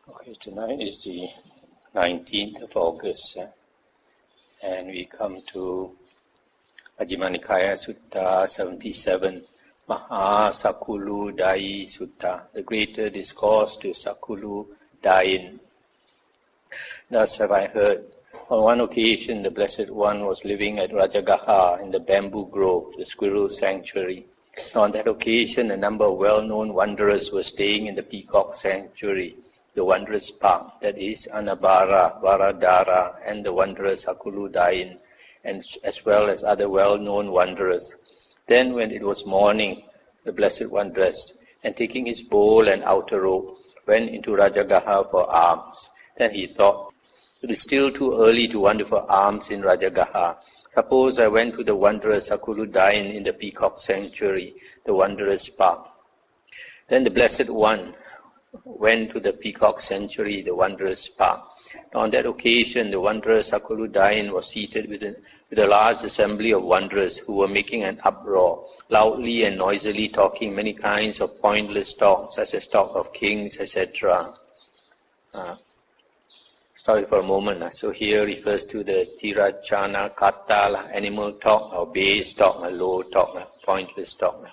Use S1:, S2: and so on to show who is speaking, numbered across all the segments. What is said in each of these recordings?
S1: Okay, tonight is the 19th of August, and we come to Majjhima Nikāya Sutta 77, Mahasakuludayi Sutta, the greater discourse to Sakuludayin. Thus have I heard. On one occasion, the Blessed One was living at Rajagaha in the bamboo grove, the squirrel sanctuary. On that occasion, a number of well-known wanderers were staying in the peacock sanctuary, the wondrous park, that is Anabara, Varadara, and the wondrous Sakuludayin, and as well as other well-known wanderers. Then when it was morning, the Blessed One dressed, and taking his bowl and outer robe, went into Rajagaha for alms. Then he thought, it is still too early to wander for alms in Rajagaha. Suppose I went to the wondrous Sakuludayin in the peacock sanctuary, the wondrous park. Then the Blessed One went to the peacock sanctuary, the wondrous park. On that occasion, the wondrous Sakuludayin was seated with a large assembly of wanderers who were making an uproar, loudly and noisily talking many kinds of pointless talk, such as talk of kings, etc. Sorry for a moment. So here refers to the Tirachana Kata, animal talk, or base talk, low talk, pointless talk.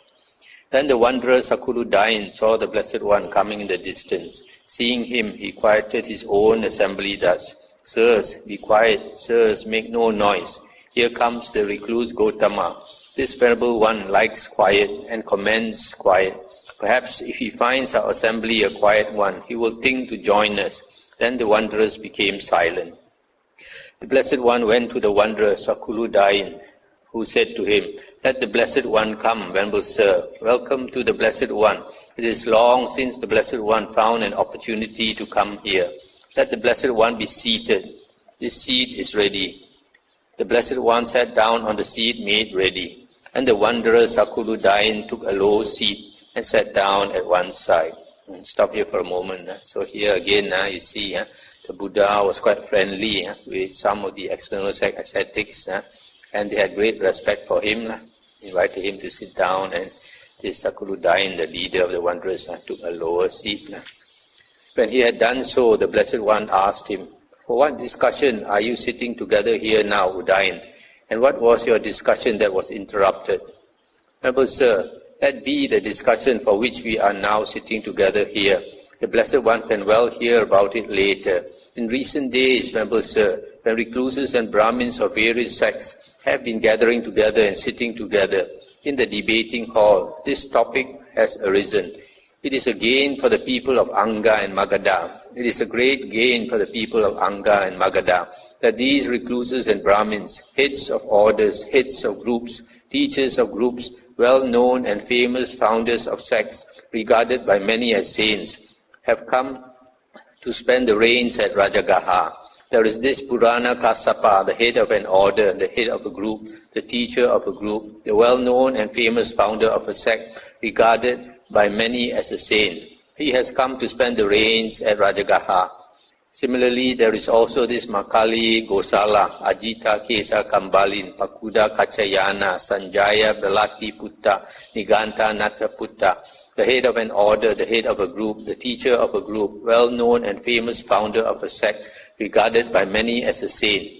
S1: Then the wanderer Sakuludayin saw the Blessed One coming in the distance. Seeing him, he quieted his own assembly thus, Sirs, be quiet, sirs, make no noise. Here comes the recluse Gotama. This venerable one likes quiet and commends quiet. Perhaps if he finds our assembly a quiet one, he will think to join us. Then the wanderers became silent. The Blessed One went to the wanderer Sakuludayin, who said to him, Let the Blessed One come, venerable sir. Welcome to the Blessed One. It is long since the Blessed One found an opportunity to come here. Let the Blessed One be seated. This seat is ready. The Blessed One sat down on the seat made ready, and the wanderer Sakuludayin took a low seat and sat down at one side. Stop here for a moment. So here again, you see, the Buddha was quite friendly with some of the external ascetics, and they had great respect for him, invited him to sit down, and this Sakuludayin, the leader of the wanderers, took a lower seat. When he had done so, the Blessed One asked him, For what discussion are you sitting together here now, Udayin? And what was your discussion that was interrupted? Venerable Sir, that be the discussion for which we are now sitting together here. The Blessed One can well hear about it later. In recent days, Venerable Sir, when recluses and Brahmins of various sects have been gathering together and sitting together in the debating hall, this topic has arisen. It is a gain for the people of Anga and Magadha. It is a great gain for the people of Anga and Magadha that these recluses and Brahmins, heads of orders, heads of groups, teachers of groups, well-known and famous founders of sects, regarded by many as saints, have come to spend the rains at Rajagaha. There is this Purana Kassapa, the head of an order, the head of a group, the teacher of a group, the well-known and famous founder of a sect, regarded by many as a saint. He has come to spend the rains at Rajagaha. Similarly, there is also this Makali Gosala, Ajita Kesa Kambalin, Pakuda Kachayana, Sanjaya Belati Putta, Niganta Nata Putta, the head of an order, the head of a group, the teacher of a group, well-known and famous founder of a sect, regarded by many as a saint.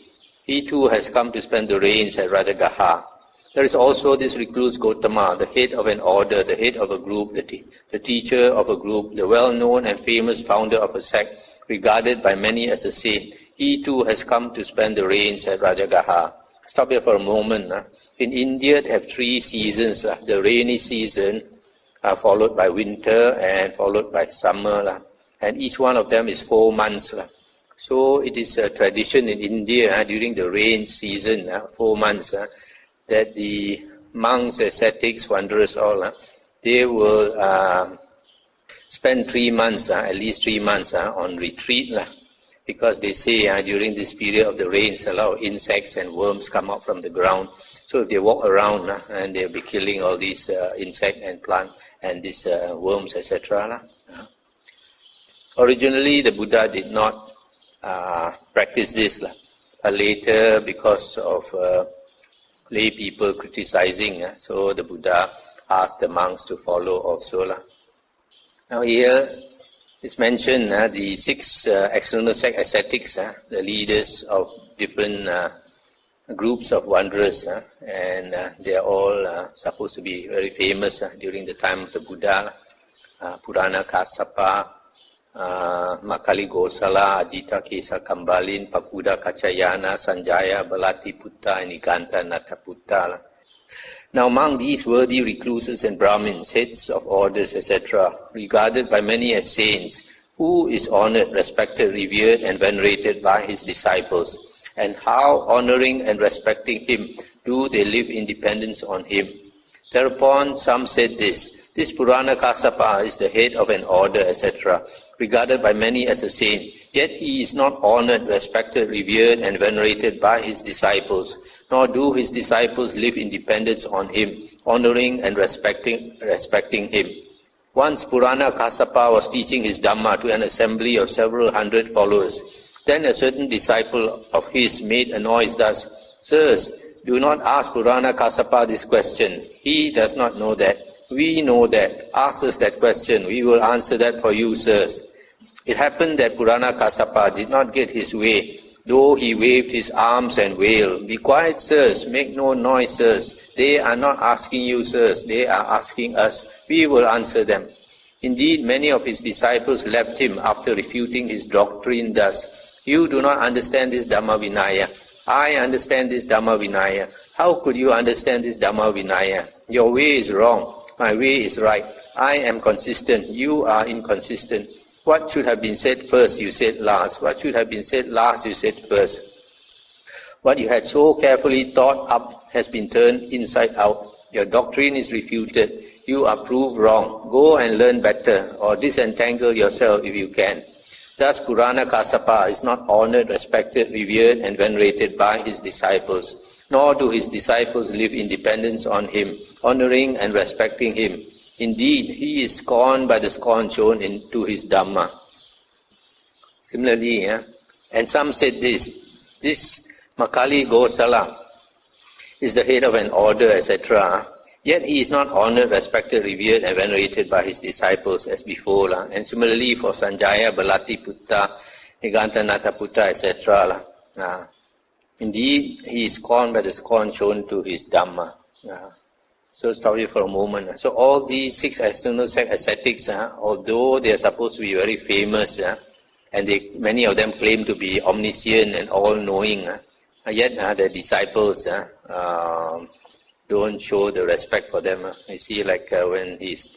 S1: He too has come to spend the rains at Rajagaha. There is also this recluse Gotama, the head of an order, the head of a group, the teacher of a group, the well-known and famous founder of a sect, regarded by many as a saint. He too has come to spend the rains at Rajagaha. Stop here for a moment. In India, they have 3 seasons. The rainy season, followed by winter, and followed by summer. And each one of them is 4 months. So it is a tradition in India during the rain season, 4 months, that the monks, ascetics, wanderers, all, they will spend 3 months, at least 3 months, on retreat, because they say during this period of the rains, a lot of insects and worms come out from the ground. So if they walk around, and they'll be killing all these insect and plant and these worms, etc. Originally, the Buddha did not practice this, but later, because of lay people criticizing, so the Buddha asked the monks to follow also. Now here, It's mentioned the 6 external sect ascetics, the leaders of different groups of wanderers, and they are all supposed to be very famous during the time of the Buddha. Purana Kassapa, Makali Gosala, Ajita Kesa Kambalin, Pakuda Kachayana, Sanjaya, Balati Putta, and Iganta Nataputta. Now among these worthy recluses and Brahmins, heads of orders, etc., regarded by many as saints, who is honored, respected, revered, and venerated by his disciples, and how honoring and respecting him do they live in dependence on him. Thereupon some said this Purana Kassapa is the head of an order, etc., regarded by many as a saint, yet he is not honored, respected, revered, and venerated by his disciples, nor do his disciples live in dependence on him, honoring and respecting him. Once Purana Kassapa was teaching his Dhamma to an assembly of several hundred followers. Then a certain disciple of his made a noise thus, Sirs, do not ask Purana Kassapa this question. He does not know that. We know that. Ask us that question. We will answer that for you, sirs. It happened that Purana Kassapa did not get his way, though he waved his arms and wailed, Be quiet, sirs. Make no noise, sirs. They are not asking you, sirs. They are asking us. We will answer them. Indeed, many of his disciples left him after refuting his doctrine thus, You do not understand this Dhammavichaya. I understand this Dhammavichaya. How could you understand this Dhammavichaya? Your way is wrong. My way is right. I am consistent. You are inconsistent. What should have been said first, you said last. What should have been said last, you said first. What you had so carefully thought up has been turned inside out. Your doctrine is refuted. You are proved wrong. Go and learn better, or disentangle yourself if you can. Thus Purana Kassapa is not honored, respected, revered, and venerated by his disciples, nor do his disciples live in dependence on him, honoring and respecting him. Indeed, he is scorned by the scorn shown into his Dhamma. Similarly, and some said this Makali Gosala is the head of an order, etc., yet he is not honored, respected, revered, and venerated by his disciples as before. And similarly for Sanjaya, Balati Putta, Niganta Nataputta, etc. Indeed, he is scorned by the scorn shown to his Dhamma. So stop here for a moment. So all these 6 external ascetics, although they are supposed to be very famous, and many of them claim to be omniscient and all-knowing, yet their disciples don't show the respect for them. You see, like when this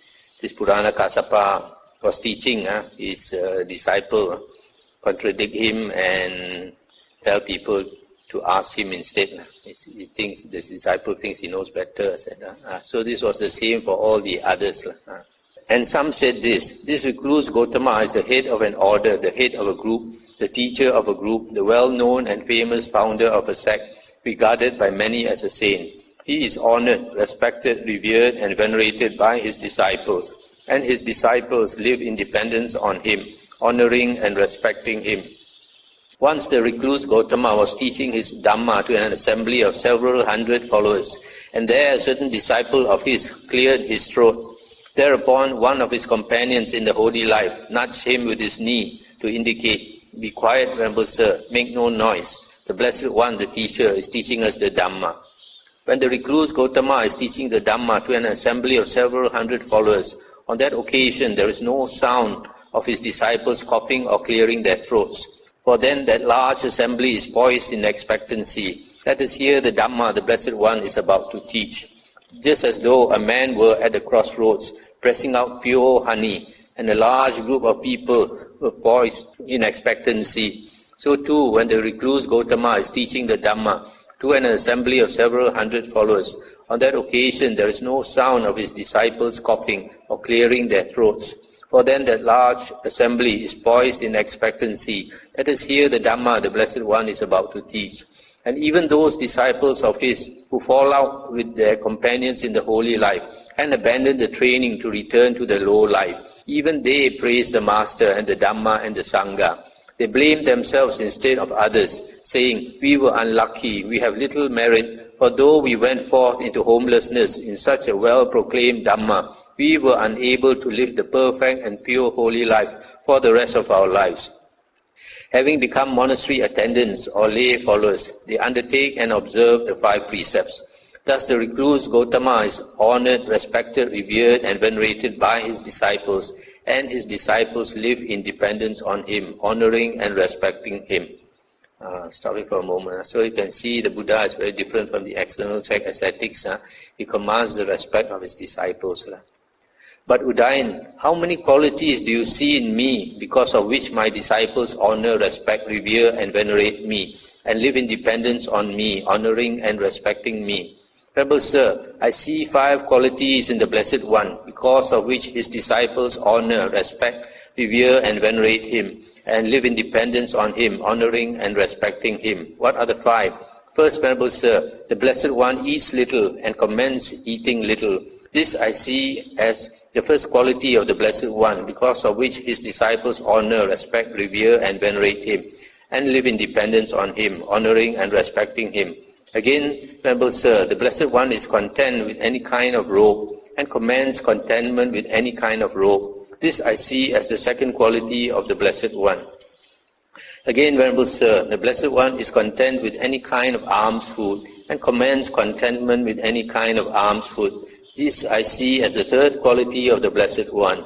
S1: Purana Kassapa was teaching, his disciple contradict him and tell people to ask him instead. He thinks, this disciple thinks he knows better. So this was the same for all the others. And some said this recluse Gautama is the head of an order, the head of a group, the teacher of a group, the well-known and famous founder of a sect, regarded by many as a saint. He is honored, respected, revered, and venerated by his disciples, and his disciples live in dependence on him, honoring and respecting him. Once the recluse Gautama was teaching his Dhamma to an assembly of several hundred followers, and there a certain disciple of his cleared his throat. Thereupon one of his companions in the holy life nudged him with his knee to indicate, Be quiet, Venerable Sir, make no noise. The Blessed One, the teacher, is teaching us the Dhamma. When the recluse Gautama is teaching the Dhamma to an assembly of several hundred followers, on that occasion there is no sound of his disciples coughing or clearing their throats. For then that large assembly is poised in expectancy. Let us hear the Dhamma the Blessed One is about to teach. Just as though a man were at the crossroads, pressing out pure honey, and a large group of people were poised in expectancy. So too, when the recluse Gautama is teaching the Dhamma to an assembly of several hundred followers, on that occasion there is no sound of his disciples coughing or clearing their throats. For then that large assembly is poised in expectancy. Let us hear the Dhamma the Blessed One is about to teach. And even those disciples of his who fall out with their companions in the holy life and abandon the training to return to the low life, even they praise the Master and the Dhamma and the Sangha. They blame themselves instead of others, saying, We were unlucky, we have little merit, for though we went forth into homelessness in such a well-proclaimed Dhamma, we were unable to live the perfect and pure holy life for the rest of our lives. Having become monastery attendants or lay followers, they undertake and observe the 5 precepts. Thus the recluse Gautama is honored, respected, revered and venerated by his disciples, and his disciples live in dependence on him, honoring and respecting him. Stop it for a moment. So you can see the Buddha is very different from the external sect ascetics. He commands the respect of his disciples. But Udayan, how many qualities do you see in me because of which my disciples honor, respect, revere and venerate me and live in dependence on me, honoring and respecting me? Venerable Sir, I see 5 qualities in the Blessed One because of which his disciples honor, respect, revere and venerate him and live in dependence on him, honoring and respecting him. What are the 5? First, Venerable Sir, the Blessed One eats little and commends eating little. This I see as the first quality of the Blessed One, because of which his disciples honor, respect, revere and venerate him, and live in dependence on him, honoring and respecting him. Again, Venerable Sir, the Blessed One is content with any kind of robe, and commends contentment with any kind of robe. This I see as the second quality of the Blessed One. Again, Venerable Sir, the Blessed One is content with any kind of alms food, and commends contentment with any kind of alms food. This I see as the third quality of the Blessed One.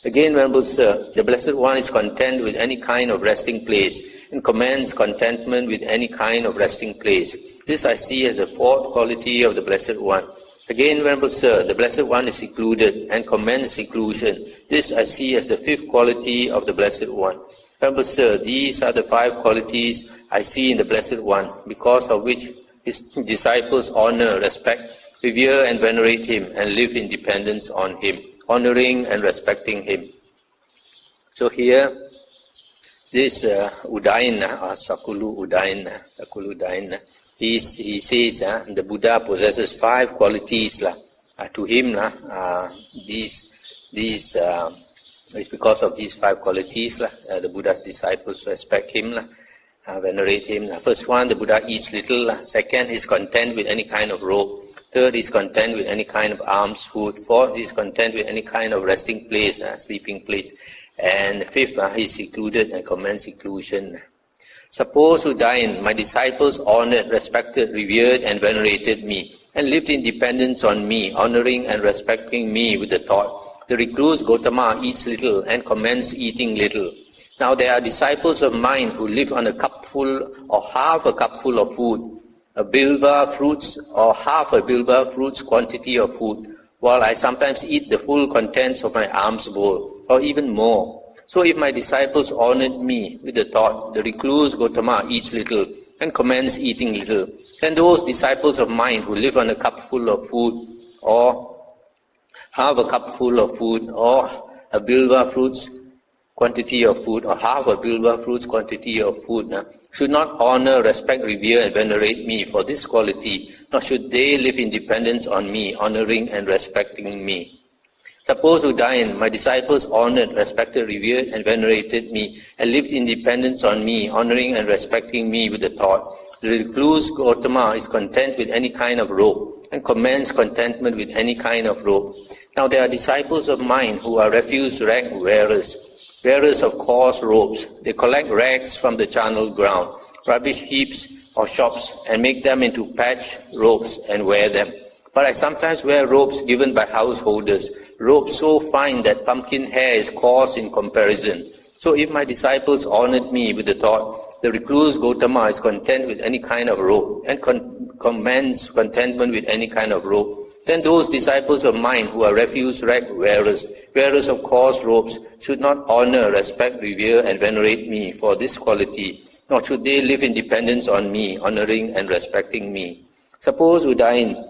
S1: Again, Venerable Sir, the Blessed One is content with any kind of resting place, and commends contentment with any kind of resting place. This I see as the fourth quality of the Blessed One. Again, Venerable Sir, the Blessed One is secluded, and commends seclusion. This I see as the fifth quality of the Blessed One. Venerable Sir, these are the 5 qualities I see in the Blessed One, because of which his disciples honor, respect, revere and venerate him, and live in dependence on him, honoring and respecting him. So here, this Udayana, or Sakuludayi, he says the Buddha possesses 5 qualities. To him, these it's because of these 5 qualities. The Buddha's disciples respect him, venerate him. First one, the Buddha eats little. Second, he is content with any kind of robe. Third, he is content with any kind of alms food. Fourth, he is content with any kind of resting place, sleeping place. And fifth, he is secluded and commends seclusion. Suppose, Udayan, my disciples honored, respected, revered and venerated me, and lived in dependence on me, honoring and respecting me with the thought, the recluse Gautama eats little and commends eating little. Now there are disciples of mine who live on a cupful or half a cupful of food, a bilva fruits or half a bilva fruits quantity of food, while I sometimes eat the full contents of my alms bowl, or even more. So if my disciples honored me with the thought, the recluse Gautama eats little and commends eating little, then those disciples of mine who live on a cupful of food, or half a cupful of food, or a bilva fruits quantity of food, or half a bilva fruits quantity of food, should not honor, respect, revere and venerate me for this quality, nor should they live in dependence on me, honoring and respecting me. Suppose, Udayan, my disciples honored, respected, revered and venerated me, and lived in dependence on me, honoring and respecting me with the thought, the recluse Gautama is content with any kind of robe, and commends contentment with any kind of robe. Now there are disciples of mine who are refuse rag wearers, wearers of coarse robes. They collect rags from the charnel ground, rubbish heaps or shops, and make them into patch robes and wear them. But I sometimes wear robes given by householders, robes so fine that pumpkin hair is coarse in comparison. So if my disciples honored me with the thought, the recluse Gautama is content with any kind of robe, and commends contentment with any kind of robe, then those disciples of mine who are refuse rag wearers, wearers of coarse robes, should not honor, respect, revere and venerate me for this quality, nor should they live in dependence on me, honoring and respecting me. Suppose, Udayan,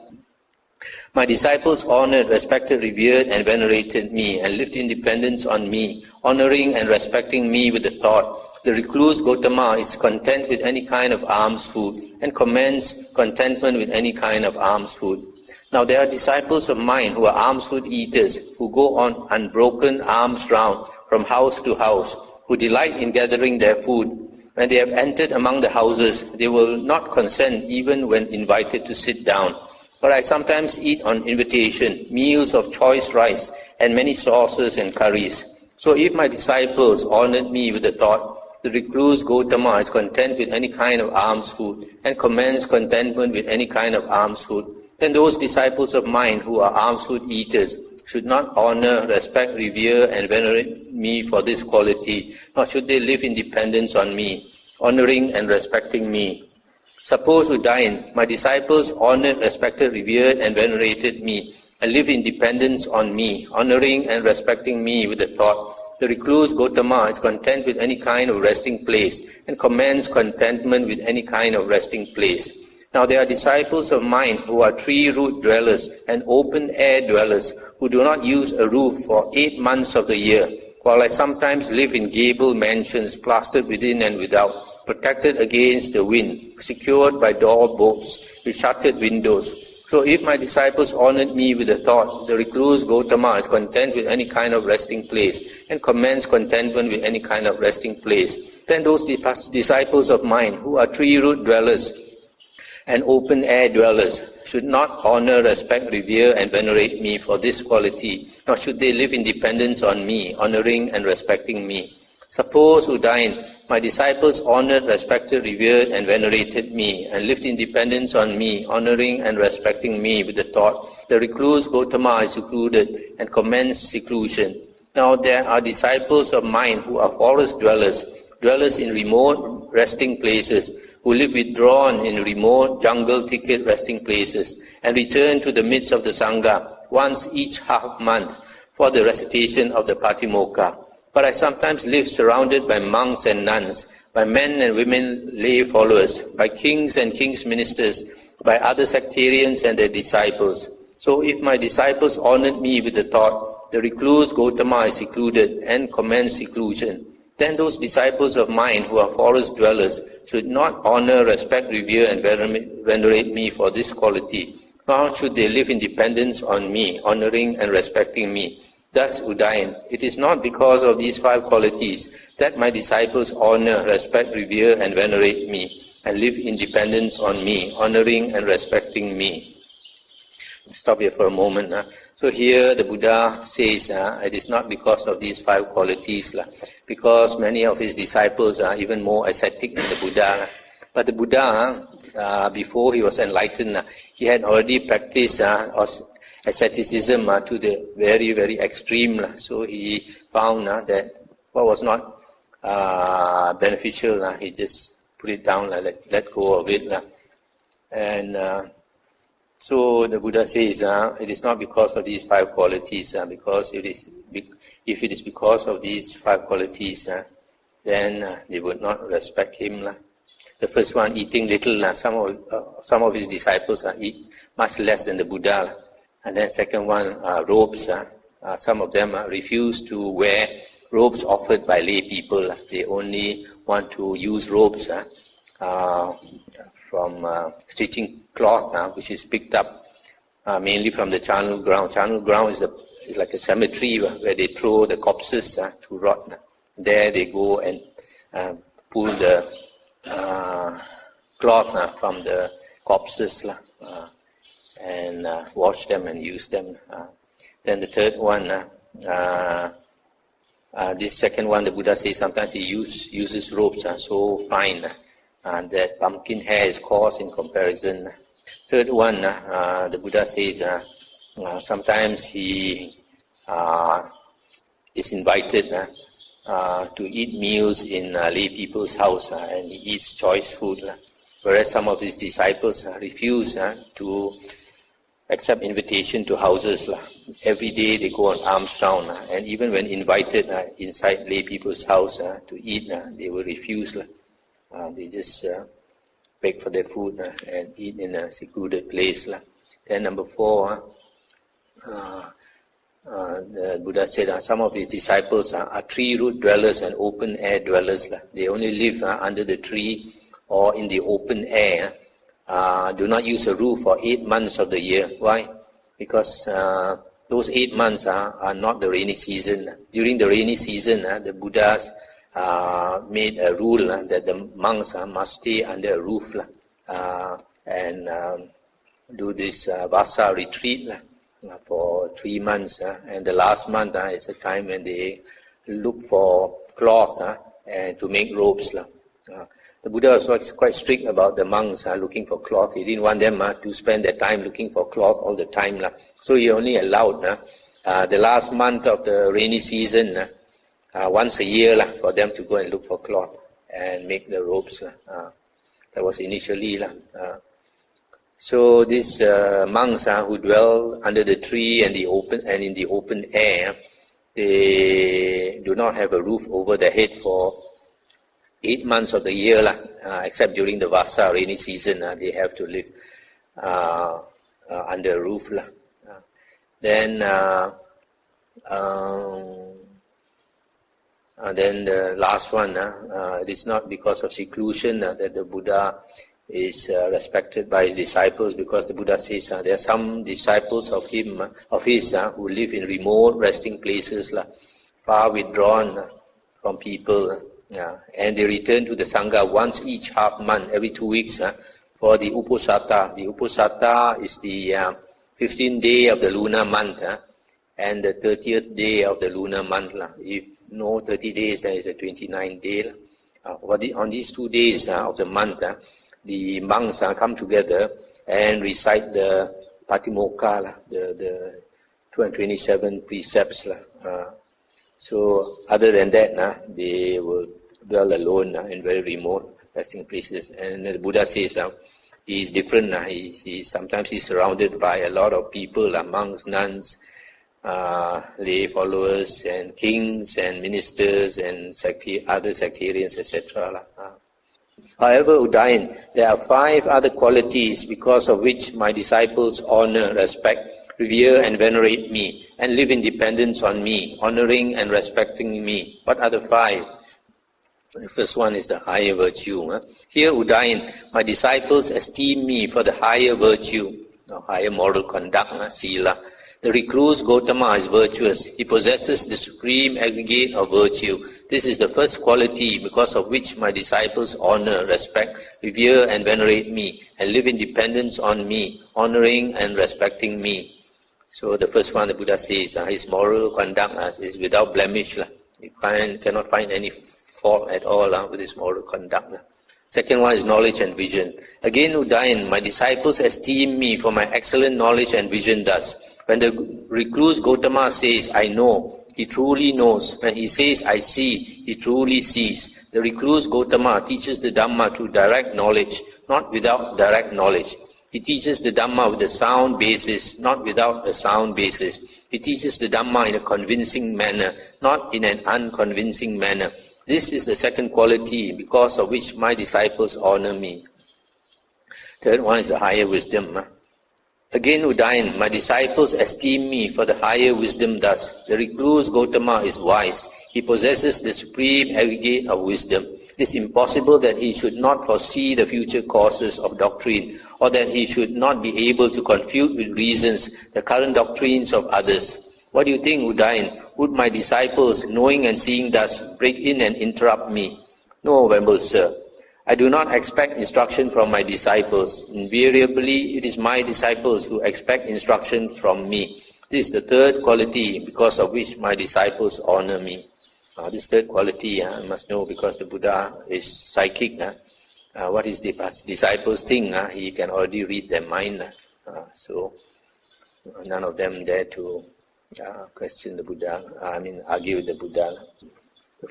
S1: my disciples honored, respected, revered and venerated me, and lived in dependence on me, honoring and respecting me with the thought, the recluse Gautama is content with any kind of alms food, and commends contentment with any kind of alms food. Now there are disciples of mine who are alms food eaters, who go on unbroken alms round from house to house, who delight in gathering their food, When they have entered among the houses, they will not consent even when invited to sit down. But I sometimes eat on invitation, meals of choice rice and many sauces and curries. So if my disciples honored me with the thought, the recluse Gautama is content with any kind of alms food and commends contentment with any kind of alms food, then those disciples of mine who are alms food eaters should not honor, respect, revere and venerate me for this quality, nor should they live in dependence on me, honoring and respecting me. Suppose, Udayin, my disciples honored, respected, revered and venerated me, and live in dependence on me, honoring and respecting me with the thought, the recluse Gautama is content with any kind of resting place, and commends contentment with any kind of resting place. Now there are disciples of mine who are tree-root dwellers and open-air dwellers, who do not use a roof for 8 months of the year, while I sometimes live in gable mansions, plastered within and without, protected against the wind, secured by door bolts, with shuttered windows. So if my disciples honored me with the thought, the recluse Gautama is content with any kind of resting place, and commends contentment with any kind of resting place, then those disciples of mine who are tree-root dwellers and open-air dwellers should not honor, respect, revere and venerate me for this quality, nor should they live in dependence on me, honoring and respecting me. Suppose, Udayin, my disciples honored, respected, revered and venerated me, and lived in dependence on me, honoring and respecting me with the thought, the recluse Gautama is secluded and commends seclusion. Now there are disciples of mine who are forest dwellers, dwellers in remote resting places, who live withdrawn in remote jungle thicket resting places, and return to the midst of the Sangha once each half month for the recitation of the Patimokkha. But I sometimes live surrounded by monks and nuns, by men and women lay followers, by kings and kings' ministers, by other sectarians and their disciples. So if my disciples honored me with the thought, the recluse Gautama is secluded and commends seclusion, then those disciples of mine who are forest dwellers should not honor, respect, revere and venerate me for this quality, nor should they live in dependence on me, honoring and respecting me. Thus, Udayin, it is not because of these 5 qualities that my disciples honor, respect, revere and venerate me, and live in dependence on me, honoring and respecting me. Stop here for a moment. So here the Buddha says it is not because of these 5 qualities, because many of his disciples are even more ascetic than the Buddha. But the Buddha, before he was enlightened, he had already practiced asceticism to the very, very extreme. So he found that what was not beneficial, he just put it down, let go of it. And so the Buddha says it is not because of these 5 qualities, because if it is because of these 5 qualities, then they would not respect him. The first one, eating little. Some of his disciples eat much less than the Buddha. And then second one, robes. Some of them refuse to wear robes offered by lay people. They only want to use robes from stitching cloth, which is picked up mainly from the charnel ground. Charnel ground is like a cemetery where they throw the corpses to rot. There they go and pull the cloth from the corpses and wash them and use them. Then the third one, this second one, the Buddha says sometimes he uses robes so fine that pumpkin hair is coarse in comparison. Third one, the Buddha says sometimes he is invited to eat meals in lay people's house and he eats choice food, whereas some of his disciples refuse to accept invitation to houses. Every day they go on alms round, and even when invited inside lay people's house to eat, they will refuse. They just beg for their food and eat in a secluded place. Then number 4, the Buddha said some of his disciples are tree-root dwellers and open-air dwellers. They only live under the tree or in the open air. Do not use a roof for 8 months of the year. Why? Because those 8 months are not the rainy season. During the rainy season, the Buddhas made a rule that the monks must stay under a roof and do this Vasa retreat for 3 months. And the last month is a time when they look for cloth and to make robes. The Buddha was quite strict about the monks looking for cloth. He didn't want them to spend their time looking for cloth all the time. So he only allowed the last month of the rainy season, once a year, for them to go and look for cloth and make the robes. That was initially. So these monks who dwell under the tree and in the open air, they do not have a roof over their head for 8 months of the year, except during the Vasa rainy season. They have to live under a roof. Then the last one, it is not because of seclusion that the Buddha is respected by his disciples, because the Buddha says there are some disciples of his who live in remote resting places, far withdrawn from people, and they return to the Sangha once each half month, every 2 weeks, for the Uposatha. The Uposatha is the 15th day of the lunar month, and the 30th day of the lunar month. If no 30 days, then it's a 29th day. On these 2 days of the month, the monks come together and recite the Patimokkha, the 227 precepts. So other than that, they will dwell alone in very remote resting places. And the Buddha says he is different. Sometimes he's surrounded by a lot of people, monks, nuns, lay followers, and kings and ministers and other sectarians, etc. However, Udayan, there are 5 other qualities because of which my disciples honor, respect, revere and venerate me, and live in dependence on me, honoring and respecting me. What are the 5? The first one is the higher virtue. Here, Udayan, my disciples esteem me for the higher virtue, higher moral conduct, sila. The recluse Gautama is virtuous. He possesses the supreme aggregate of virtue. This is the first quality because of which my disciples honor, respect, revere and venerate me, and live in dependence on me, honoring and respecting me. So the first one the Buddha says, his moral conduct is without blemish. You cannot find any fault at all with his moral conduct. Second one is knowledge and vision. Again, Udayan, my disciples esteem me for my excellent knowledge and vision thus. When the recluse Gautama says, I know, he truly knows. When he says, I see, he truly sees. The recluse Gautama teaches the Dhamma through direct knowledge, not without direct knowledge. He teaches the Dhamma with a sound basis, not without a sound basis. He teaches the Dhamma in a convincing manner, not in an unconvincing manner. This is the second quality because of which my disciples honor me. Third one is the higher wisdom. Again, Udayan, my disciples esteem me for the higher wisdom thus. The recluse Gautama is wise. He possesses the supreme aggregate of wisdom. It is impossible that he should not foresee the future causes of doctrine, or that he should not be able to confute with reasons the current doctrines of others. What do you think, Udayan? Would my disciples, knowing and seeing thus, break in and interrupt me? No, Venerable Sir. I do not expect instruction from my disciples. Invariably, it is my disciples who expect instruction from me. This is the third quality because of which my disciples honor me. This third quality, I must know, because the Buddha is psychic. What his disciples think, he can already read their mind. So none of them dare to question the Buddha, argue with the Buddha. The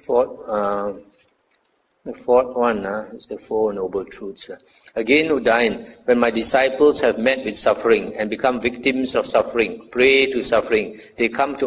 S1: fourth one is the Four Noble Truths. Again, Udayan, when my disciples have met with suffering and become victims of suffering, prey to suffering, they come to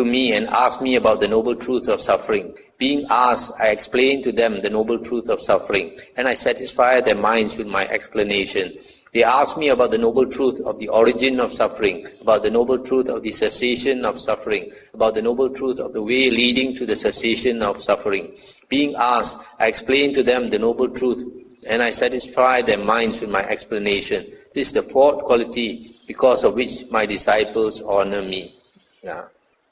S1: me and ask me about the noble truth of suffering. Being asked, I explain to them the noble truth of suffering, and I satisfy their minds with my explanation. They ask me about the noble truth of the origin of suffering, about the noble truth of the cessation of suffering, about the noble truth of the way leading to the cessation of suffering. Being asked, I explain to them the noble truth, and I satisfy their minds with my explanation. This is the fourth quality because of which my disciples honor me.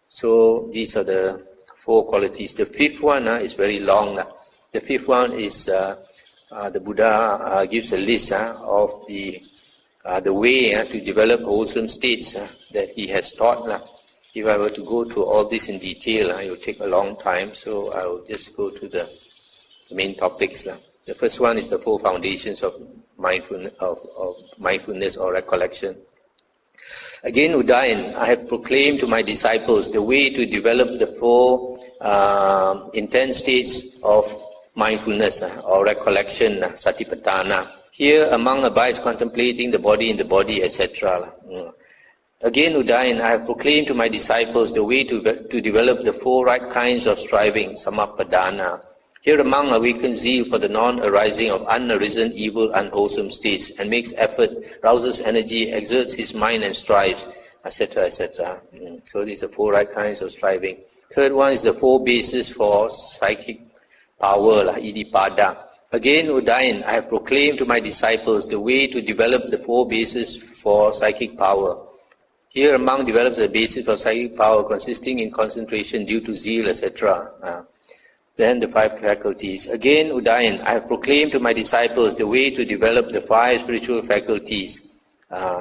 S1: So these are the 4 qualities. The 5th one is very long. The 5th one is the Buddha gives a list of the way to develop wholesome states that he has taught. If I were to go through all this in detail, it will take a long time, so I will just go to the main topics. The first one is the 4 foundations of mindfulness or recollection. Again, Udayan, I have proclaimed to my disciples the way to develop the 4 intense states of mindfulness or recollection, satipatthana. Here, among abides contemplating the body in the body, etc. Again, Udayan, I have proclaimed to my disciples the way to develop the 4 right kinds of striving, samapadana. Here among awakens zeal for the non-arising of unarisen, evil, unwholesome states, and makes effort, rouses energy, exerts his mind and strives, etc., etc. So these are 4 right kinds of striving. Third one is the 4 bases for psychic power, iddhipada. Again, Udayan, I have proclaimed to my disciples the way to develop the 4 bases for psychic power. Here among develops a basis for psychic power consisting in concentration due to zeal, etc. Then the 5 faculties. Again, Udayan, I have proclaimed to my disciples the way to develop the 5 spiritual faculties.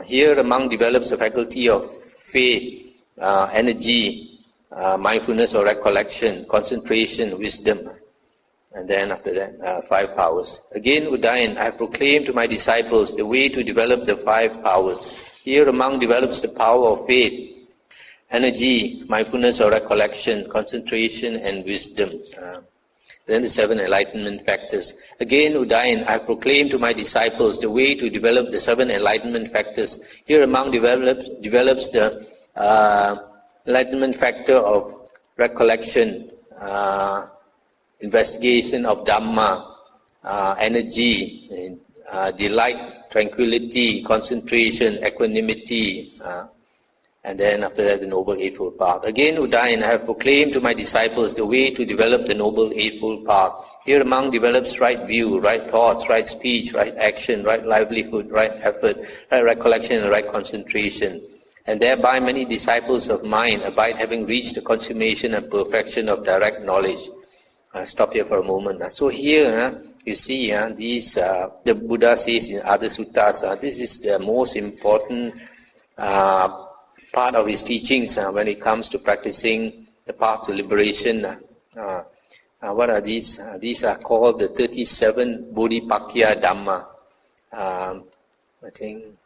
S1: Here among develops the faculty of faith, energy, mindfulness or recollection, concentration, wisdom. And then after that, 5 powers. Again, Udayan, I have proclaimed to my disciples the way to develop the 5 powers. Here among develops the power of faith, energy, mindfulness or recollection, concentration and wisdom. Then the 7 enlightenment factors. Again, Udayan, I proclaim to my disciples the way to develop the 7 enlightenment factors. Here among develops the enlightenment factor of recollection, investigation of Dhamma, energy, delight, tranquility, concentration, equanimity, and then after that the Noble Eightfold Path. Again, Udayan, I have proclaimed to my disciples the way to develop the Noble Eightfold Path. Here among develops right view, right thoughts, right speech, right action, right livelihood, right effort, right recollection and right concentration. And thereby many disciples of mine abide having reached the consummation and perfection of direct knowledge. Stop here for a moment. So here, you see, these the Buddha says in other suttas, this is the most important part of his teachings when it comes to practicing the path to liberation. What are these? These are called the 37 Bodhipakya Dhamma. I think,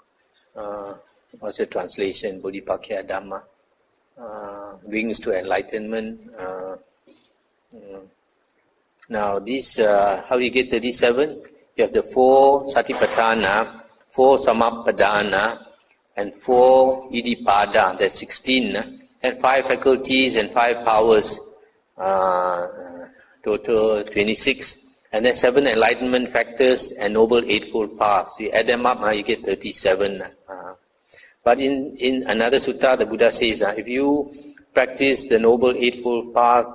S1: what's the translation? Bodhipakya Dhamma. Wings to enlightenment. Now, this, how do you get 37? You have the 4 satipatthana, 4 samapadana, and 4 iddhipada, that's 16, and 5 faculties and 5 powers, total 26, and then 7 enlightenment factors and Noble Eightfold Path. So you add them up, you get 37. But in another sutta, the Buddha says, if you practice the Noble Eightfold Path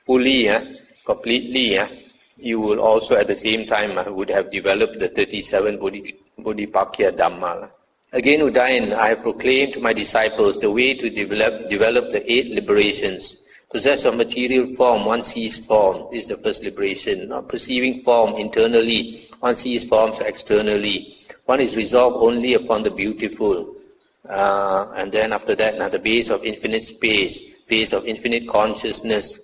S1: fully, completely, you will also at the same time would have developed the 37 Bodhipakya Dhamma. Again, Udayan, I have proclaimed to my disciples the way to develop the 8 liberations. Possessed of material form, one sees form. This is the first liberation. Not perceiving form internally, one sees forms externally. One is resolved only upon the beautiful. And then after that, the base of infinite space, base of infinite consciousness,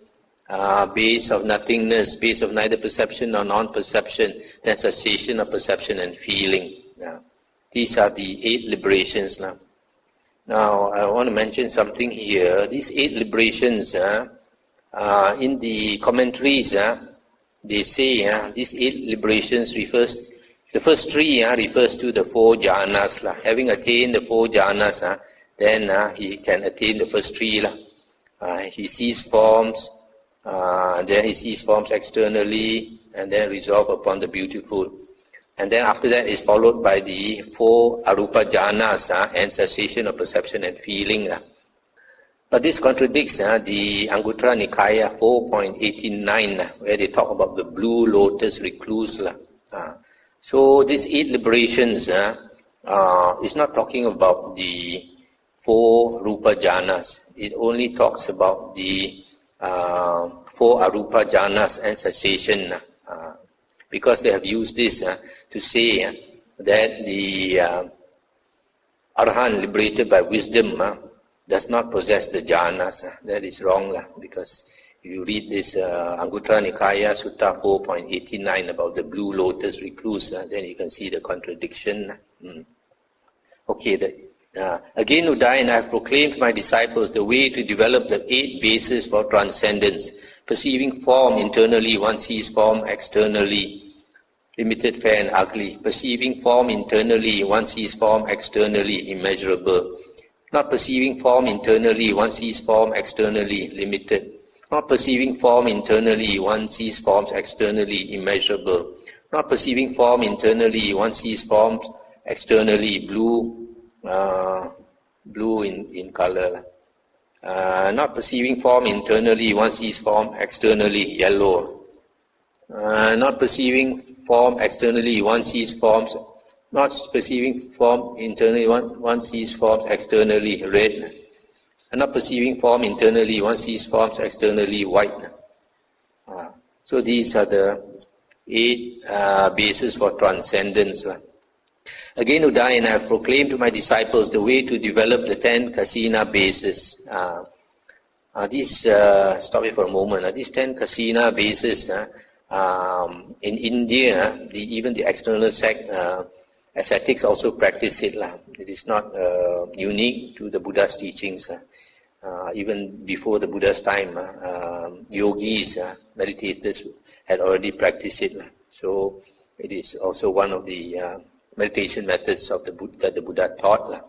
S1: base of nothingness, base of neither perception nor non-perception, then cessation of perception and feeling. These are the 8 liberations. Now, I want to mention something here. These 8 liberations, in the commentaries, they say these 8 liberations refers, the first 3 refers to the 4 jhanas. Having attained the 4 jhanas, then he can attain the first 3. He sees forms, then he sees forms externally, and then resolve upon the beautiful. And then after that is followed by the 4 arupa jhanas and cessation of perception and feeling. But this contradicts the Anguttara Nikāya 4.89, where they talk about the blue lotus recluse. So these 8 liberations is not talking about the 4 rupa jhanas. It only talks about the 4 arupa jhanas and cessation, because they have used this to say that the Arahant liberated by wisdom does not possess the jhanas. That is wrong, because if you read this Anguttara Nikāya Sutta 4.89 about the blue lotus recluse, then you can see the contradiction. Okay, again, Udayan, I have proclaimed to my disciples the way to develop the 8 bases for transcendence. Perceiving form internally, one sees form externally, limited, fair and ugly. Perceiving form internally, one sees form externally, immeasurable. Not perceiving form internally, one sees form externally, limited. Not perceiving form internally, one sees forms externally, immeasurable. Not perceiving form internally, one sees forms externally, blue in color. Not perceiving form internally, one sees form externally, yellow. Not perceiving form externally, one sees forms. Not perceiving form internally, one sees forms externally, red. And not perceiving form internally, one sees forms externally, white. So these are the 8 bases for transcendence. Again, Udayan, I have proclaimed to my disciples the way to develop the 10 kasina bases. Stop here for a moment. These 10 kasina bases, in India, even the external sect, ascetics also practice it. It is not unique to the Buddha's teachings. Even before the Buddha's time, yogis, meditators had already practiced it. So it is also one of the meditation methods of that the Buddha taught.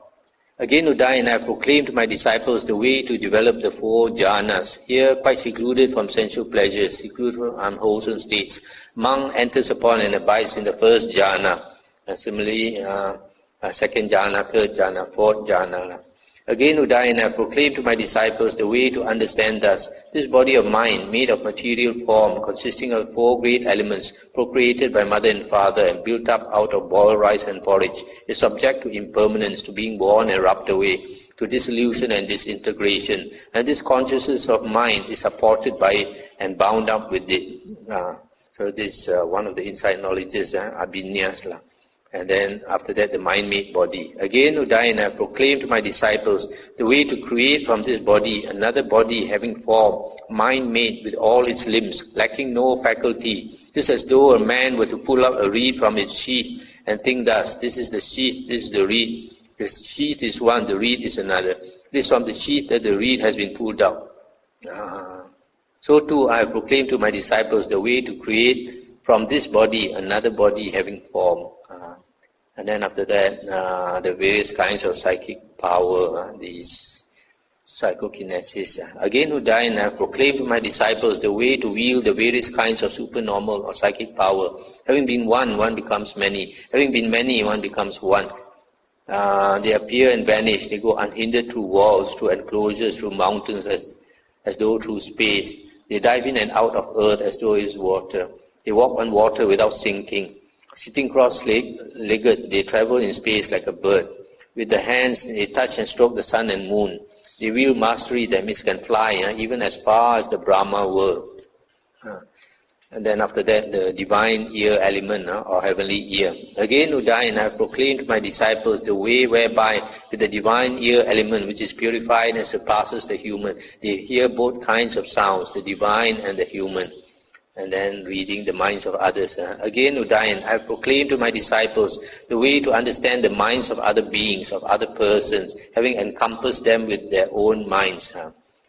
S1: Again, Udayan, I have proclaimed to my disciples the way to develop the 4 jhanas. Here, quite secluded from sensual pleasures, secluded from unwholesome states. Monk enters upon and abides in the 1st jhana. Similarly, 2nd jhana, 3rd jhana, 4th jhana. Again, Udayan, I have proclaimed to my disciples the way to understand thus. This body of mine, made of material form, consisting of 4 great elements, procreated by mother and father, and built up out of boiled rice and porridge, is subject to impermanence, to being born and rubbed away, to dissolution and disintegration. And this consciousness of mind is supported by it and bound up with it. So this one of the inside knowledges, abhinyas. And then after that, the mind-made body. Again, Udayan, I have proclaimed to my disciples the way to create from this body another body having form, mind-made with all its limbs, lacking no faculty, just as though a man were to pull out a reed from its sheath and think thus, this is the sheath, this is the reed. The sheath is one, the reed is another. It is from the sheath that the reed has been pulled out. So too, I have proclaimed to my disciples the way to create from this body another body having form. And then after that, the various kinds of psychic power, these psychokinesis. Again, Udayan, I have proclaimed to my disciples the way to wield the various kinds of supernormal or psychic power. Having been one, one becomes many. Having been many, one becomes one. They appear and vanish. They go unhindered through walls, through enclosures, through mountains, as though through space. They dive in and out of earth as though it is water. They walk on water without sinking. Sitting cross-legged, they travel in space like a bird. With the hands, they touch and stroke the sun and moon. They wield mastery that means can fly, even as far as the Brahma world. And then after that, the divine ear element, or heavenly ear. Again, Udayan, I have proclaimed to my disciples the way whereby, with the divine ear element, which is purified and surpasses the human, they hear both kinds of sounds, the divine and the human. And then reading the minds of others. Again, Udayan, I have proclaimed to my disciples the way to understand the minds of other beings, of other persons, having encompassed them with their own minds.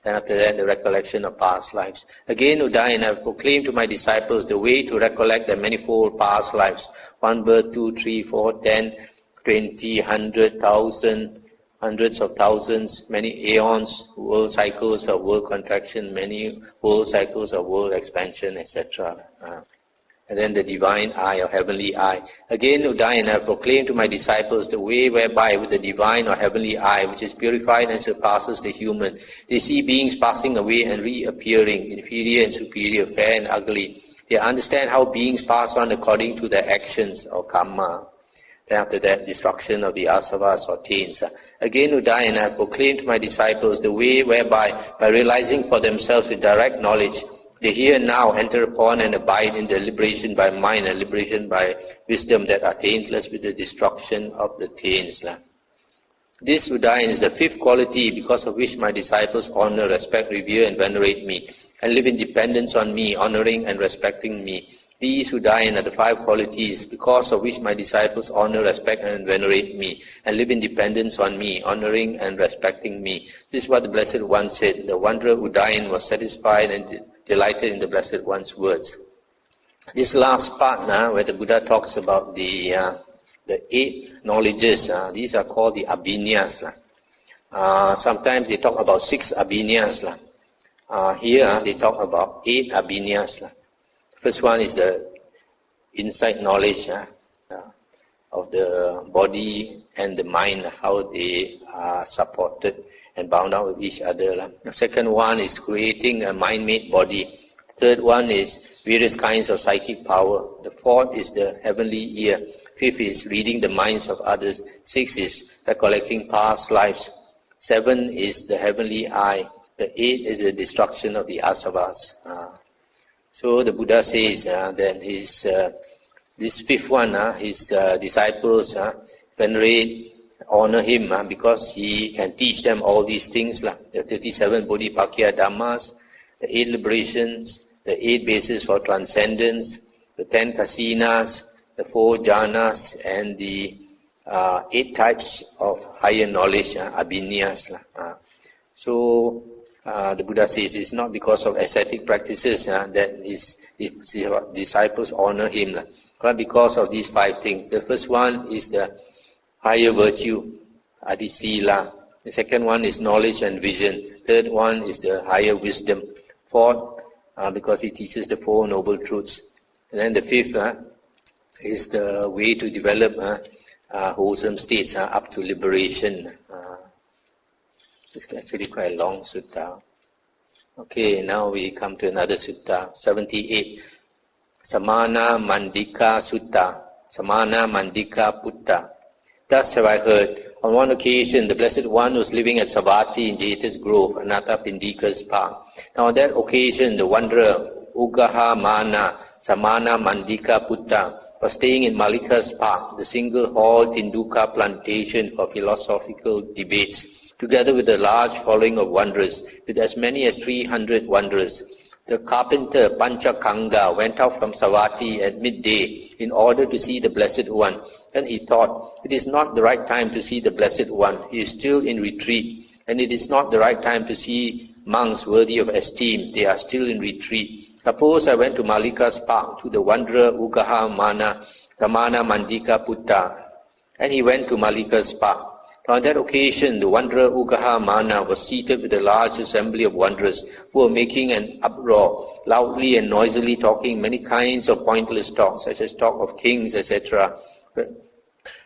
S1: And after that, the recollection of past lives. Again, Udayan, I have proclaimed to my disciples the way to recollect the manifold past lives. 1 birth, 2, 3, 4, 10, 20, 100, 1,000, hundreds of thousands, many aeons, world cycles of world contraction, many world cycles of world expansion, etc. And then the divine eye or heavenly eye. Again, Udayan, I have proclaimed to my disciples the way whereby with the divine or heavenly eye, which is purified and surpasses the human, they see beings passing away and reappearing, inferior and superior, fair and ugly. They understand how beings pass on according to their actions or karma. Then after that, destruction of the asavas or taints. Again, Udayan, I proclaim to my disciples the way whereby, by realizing for themselves with direct knowledge, they here now enter upon and abide in the liberation by mind and liberation by wisdom that are taintless with the destruction of the taints. This Udayan is the fifth quality because of which my disciples honor, respect, revere and venerate me, and live in dependence on me, honoring and respecting me. These Udayan are the five qualities because of which my disciples honor, respect and venerate me, and live in dependence on me, honoring and respecting me. This is what the Blessed One said. The wanderer Udayan was satisfied and delighted in the Blessed One's words. This last part where the Buddha talks about the 8 knowledges, these are called the abhinyas. Sometimes they talk about 6 abhinyas. Here they talk about 8 abhinyas. First one is the insight knowledge of the body and the mind, how they are supported and bound up with each other. The second one is creating a mind-made body. The third one is various kinds of psychic power. The fourth is the heavenly ear. Fifth is reading the minds of others. 6 is recollecting past lives. 7 is the heavenly eye. The 8 is the destruction of the asavas. So the Buddha says that this fifth one, his disciples venerate, honor him because he can teach them all these things. The 37 Bodhipakya Dhammas, the 8 liberations, the 8 bases for transcendence, the 10 kasinas, the 4 jhanas, and the 8 types of higher knowledge, abhinyas. So the Buddha says it's not because of ascetic practices that his disciples honor him, but because of these 5 things. The first one is the higher virtue, adisila. The second one is knowledge and vision. Third one is the higher wisdom. Fourth, because he teaches the 4 noble truths. And then the fifth is the way to develop wholesome states up to liberation. It's actually quite a long sutta. Okay, now we come to another sutta, 78. Samanamandika Sutta, Samanamandika Putta. Thus have I heard, on one occasion, the Blessed One was living at Savatthi in Jeta's Grove, Anathapindika's park. Now on that occasion, the wanderer Ugaha Mana Samanamandika Putta was staying in Malika's park, the single-hall Tinduka plantation for philosophical debates, together with a large following of wanderers, with as many as 300 wanderers. The carpenter Panchakanga went out from Savatthi at midday in order to see the Blessed One. Then he thought, it is not the right time to see the Blessed One. He is still in retreat. And it is not the right time to see monks worthy of esteem. They are still in retreat. Suppose I went to Malika's park, to the wanderer Ugaha Mana Samanamandika Putta. And he went to Malika's park. On that occasion, the wanderer Ugaha Mana was seated with a large assembly of wanderers who were making an uproar, loudly and noisily talking many kinds of pointless talk, such as talk of kings, etc.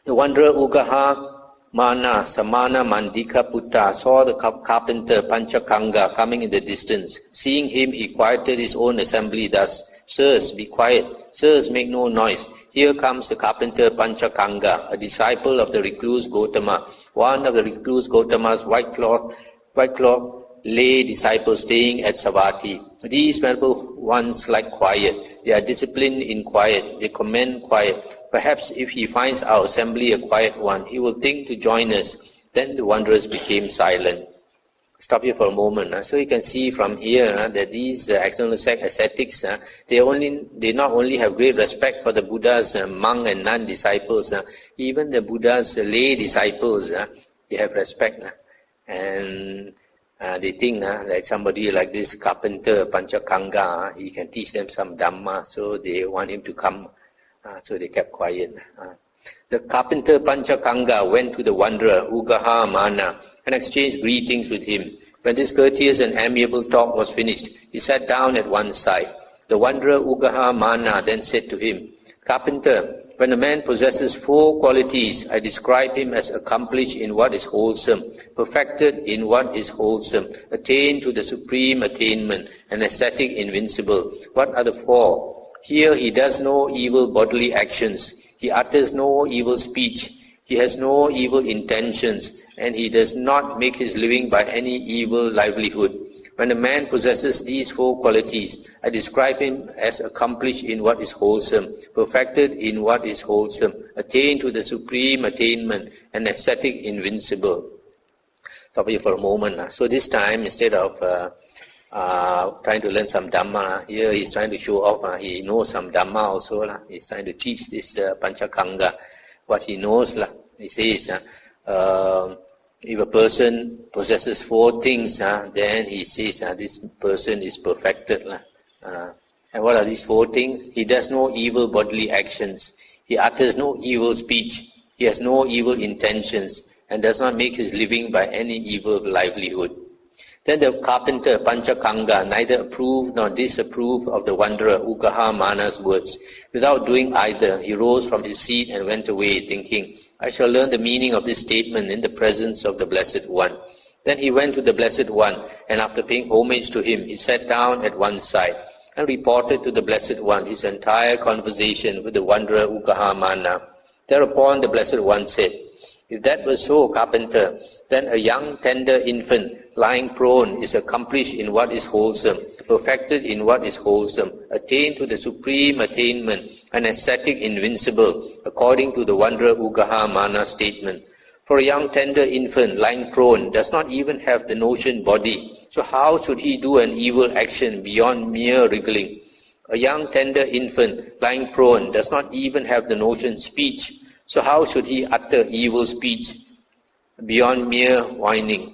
S1: The wanderer Ugaha Mana Samanamandika Putta saw the carpenter Panchakanga coming in the distance. Seeing him, he quieted his own assembly thus, Sirs, be quiet. Sirs, make no noise. Here comes the carpenter Panchakanga, a disciple of the recluse Gotama, one of the recluse Gotama's white cloth lay disciples staying at Savatthi. These venerable ones like quiet. They are disciplined in quiet. They commend quiet. Perhaps if he finds our assembly a quiet one, he will think to join us. Then the wanderers became silent. Stop here for a moment. So you can see from here that these external ascetics, they not only have great respect for the Buddha's monk and nun disciples, even the Buddha's lay disciples, they have respect. And they think like somebody like this carpenter Panchakanga, he can teach them some Dhamma, so they want him to come. So they kept quiet. The carpenter Panchakanga went to the wanderer Ugaha Mana and exchanged greetings with him. When this courteous and amiable talk was finished, he sat down at one side. The wanderer Ugaha Mana then said to him, Carpenter, when a man possesses 4 qualities, I describe him as accomplished in what is wholesome, perfected in what is wholesome, attained to the supreme attainment, and ascetic invincible. What are the 4? Here he does no evil bodily actions. He utters no evil speech. He has no evil intentions, and he does not make his living by any evil livelihood. When a man possesses these four qualities, I describe him as accomplished in what is wholesome, perfected in what is wholesome, attained to the supreme attainment, and ascetic invincible. Stop here for a moment. So this time, instead of trying to learn some Dhamma, here he's trying to show off. He knows some Dhamma also. He's trying to teach this Panchakanga what he knows. He says, if a person possesses four things, then he says this person is perfected. And what are these four things? He does no evil bodily actions. He utters no evil speech. He has no evil intentions, and does not make his living by any evil livelihood. Then the carpenter, Panchakanga, neither approved nor disapproved of the wanderer, Ugaha Mana's words. Without doing either, he rose from his seat and went away, thinking, I shall learn the meaning of this statement in the presence of the Blessed One. Then he went to the Blessed One, and after paying homage to him, he sat down at one side, and reported to the Blessed One his entire conversation with the wanderer Ugaha Mana. Thereupon the Blessed One said, if that was so, carpenter, then a young tender infant lying prone is accomplished in what is wholesome, perfected in what is wholesome, attained to the supreme attainment, and ascetic invincible, according to the wanderer Ugaha Mana's statement. For a young tender infant lying prone does not even have the notion body, so how should he do an evil action beyond mere wriggling? A young tender infant lying prone does not even have the notion speech, so how should he utter evil speech beyond mere whining?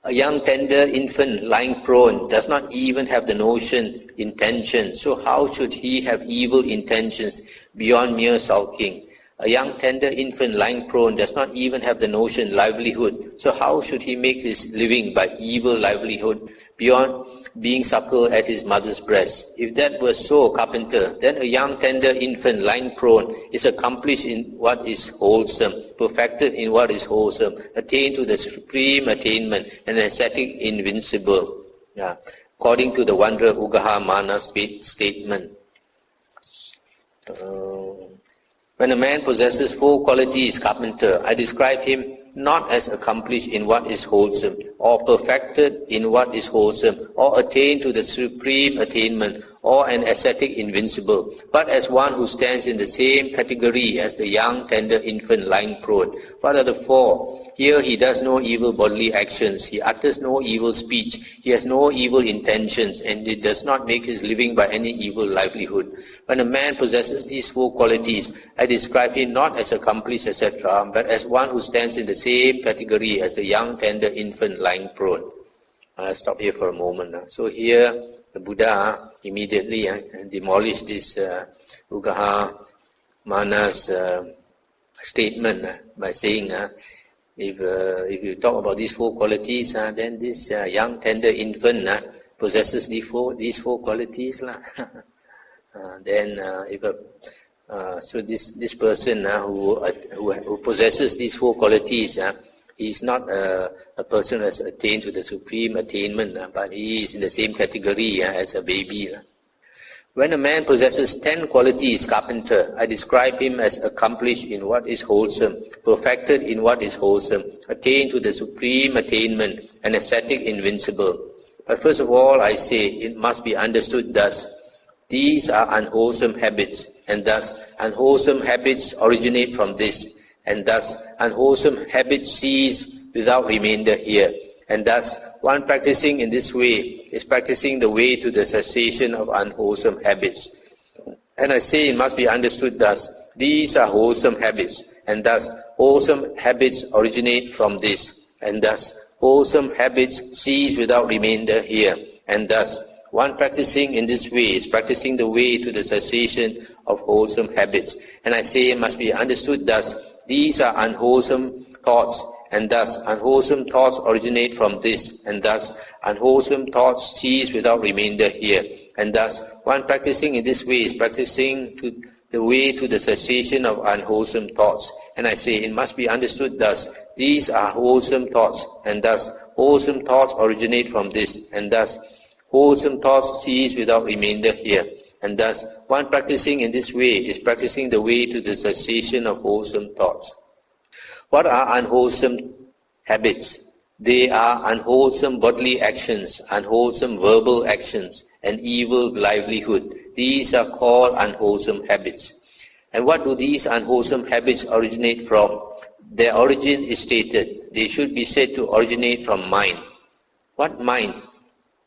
S1: A young tender infant lying prone does not even have the notion intention, so how should he have evil intentions beyond mere sulking? A young tender infant lying prone does not even have the notion livelihood, so how should he make his living by evil livelihood beyond being suckled at his mother's breast? If that were so, carpenter, then a young tender infant lying prone is accomplished in what is wholesome, perfected in what is wholesome, attained to the supreme attainment, and ascetic invincible, according to the wanderer Ugaha Mana's statement. When a man possesses four qualities, carpenter, I describe him not as accomplished in what is wholesome, or perfected in what is wholesome, or attained to the supreme attainment, or an ascetic invincible, but as one who stands in the same category as the young tender infant lying prone. What are the four? Here he does no evil bodily actions, he utters no evil speech, he has no evil intentions, and he does not make his living by any evil livelihood. When a man possesses these four qualities, I describe him not as accomplished, etc., but as one who stands in the same category as the young tender infant lying prone. I'll stop here for a moment. So here, the Buddha immediately demolished this Ugaha Mana's statement by saying, if you talk about these four qualities, then this young tender infant possesses these four qualities. So this person who possesses these four qualities, he is not a person who has attained to the supreme attainment, but he is in the same category as a baby. When a man possesses 10 qualities, carpenter, I describe him as accomplished in what is wholesome, perfected in what is wholesome, attained to the supreme attainment, and ascetic invincible. But first of all, I say, it must be understood thus. These are unwholesome habits, and thus unwholesome habits originate from this, and thus unwholesome habits cease without remainder here, and thus one practicing in this way is practicing the way to the cessation of unwholesome habits. And I say it must be understood thus, these are wholesome habits, and thus wholesome habits originate from this, and thus wholesome habits cease without remainder here, and thus one practicing in this way is practicing the way to the cessation of wholesome habits. And I say it must be understood thus, these are unwholesome thoughts, and thus unwholesome thoughts originate from this, and thus unwholesome thoughts cease without remainder here. And thus one practicing in this way is practicing to the way to the cessation of unwholesome thoughts. And I say it must be understood thus, these are wholesome thoughts, and thus wholesome thoughts originate from this, and thus wholesome thoughts cease without remainder here, and thus one practicing in this way is practicing the way to the cessation of wholesome thoughts. What are unwholesome habits? They are unwholesome bodily actions, unwholesome verbal actions, and evil livelihood. These are called unwholesome habits. And what do these unwholesome habits originate from? Their origin is stated. They should be said to originate from mind. What mind?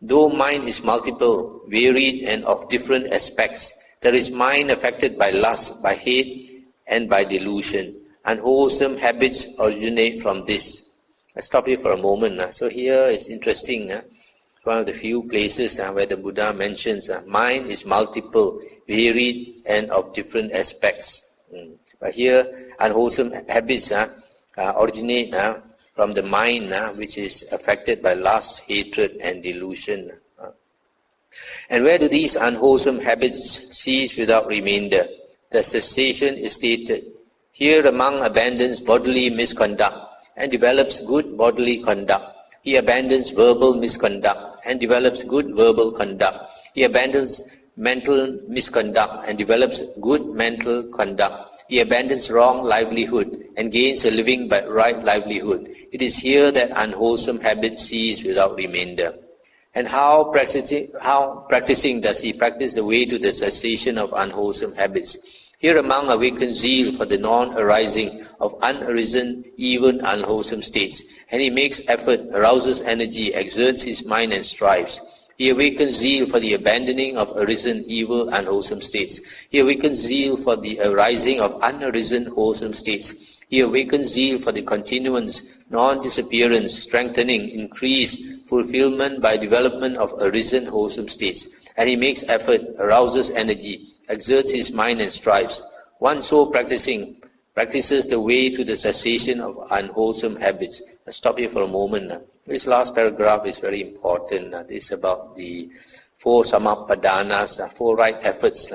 S1: Though mind is multiple, varied, and of different aspects, there is mind affected by lust, by hate, and by delusion. Unwholesome habits originate from this. Let's stop here for a moment. So here is interesting. One of the few places where the Buddha mentions mind is multiple, varied, and of different aspects. But here, unwholesome habits originate from the mind, which is affected by lust, hatred, and delusion. And where do these unwholesome habits cease without remainder? The cessation is stated. Here a monk abandons bodily misconduct and develops good bodily conduct. He abandons verbal misconduct and develops good verbal conduct. He abandons mental misconduct and develops good mental conduct. He abandons wrong livelihood and gains a living by right livelihood. It is here that unwholesome habits cease without remainder. And how practicing does he practice the way to the cessation of unwholesome habits? Here a monk awakens zeal for the non-arising of unarisen, even unwholesome states, and he makes effort, arouses energy, exerts his mind and strives. He awakens zeal for the abandoning of arisen, evil, unwholesome states. He awakens zeal for the arising of unarisen, wholesome states. He awakens zeal for the continuance, non-disappearance, strengthening, increase, fulfillment by development of arisen, wholesome states. And he makes effort, arouses energy, exerts his mind and strives. One so practices the way to the cessation of unwholesome habits. Let's stop here for a moment. This last paragraph is very important. This is about the 4 Padanas, 4 right efforts.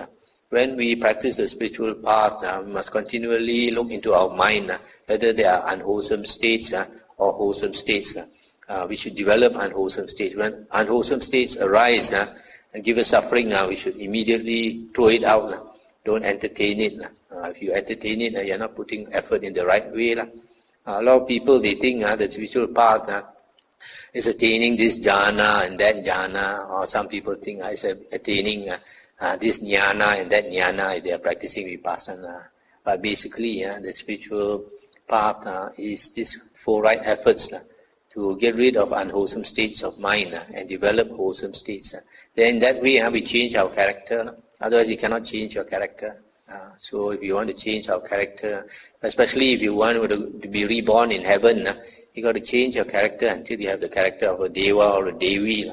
S1: When we practice the spiritual path, we must continually look into our mind, whether they are unwholesome states or wholesome states. We should develop unwholesome states. When unwholesome states arise and give us suffering, we should immediately throw it out. Don't entertain it. If you entertain it, you're not putting effort in the right way. A lot of people, they think the spiritual path is attaining this jhana and that jhana, or some people think it's attaining this jnana and that jnana if they are practicing vipassana. But basically, the spiritual path is these 4 right efforts to get rid of unwholesome states of mind and develop wholesome states. Then in that way, we change our character. Otherwise, you cannot change your character. So if you want to change our character, especially if you want to be reborn in heaven, you got to change your character until you have the character of a deva or a devi.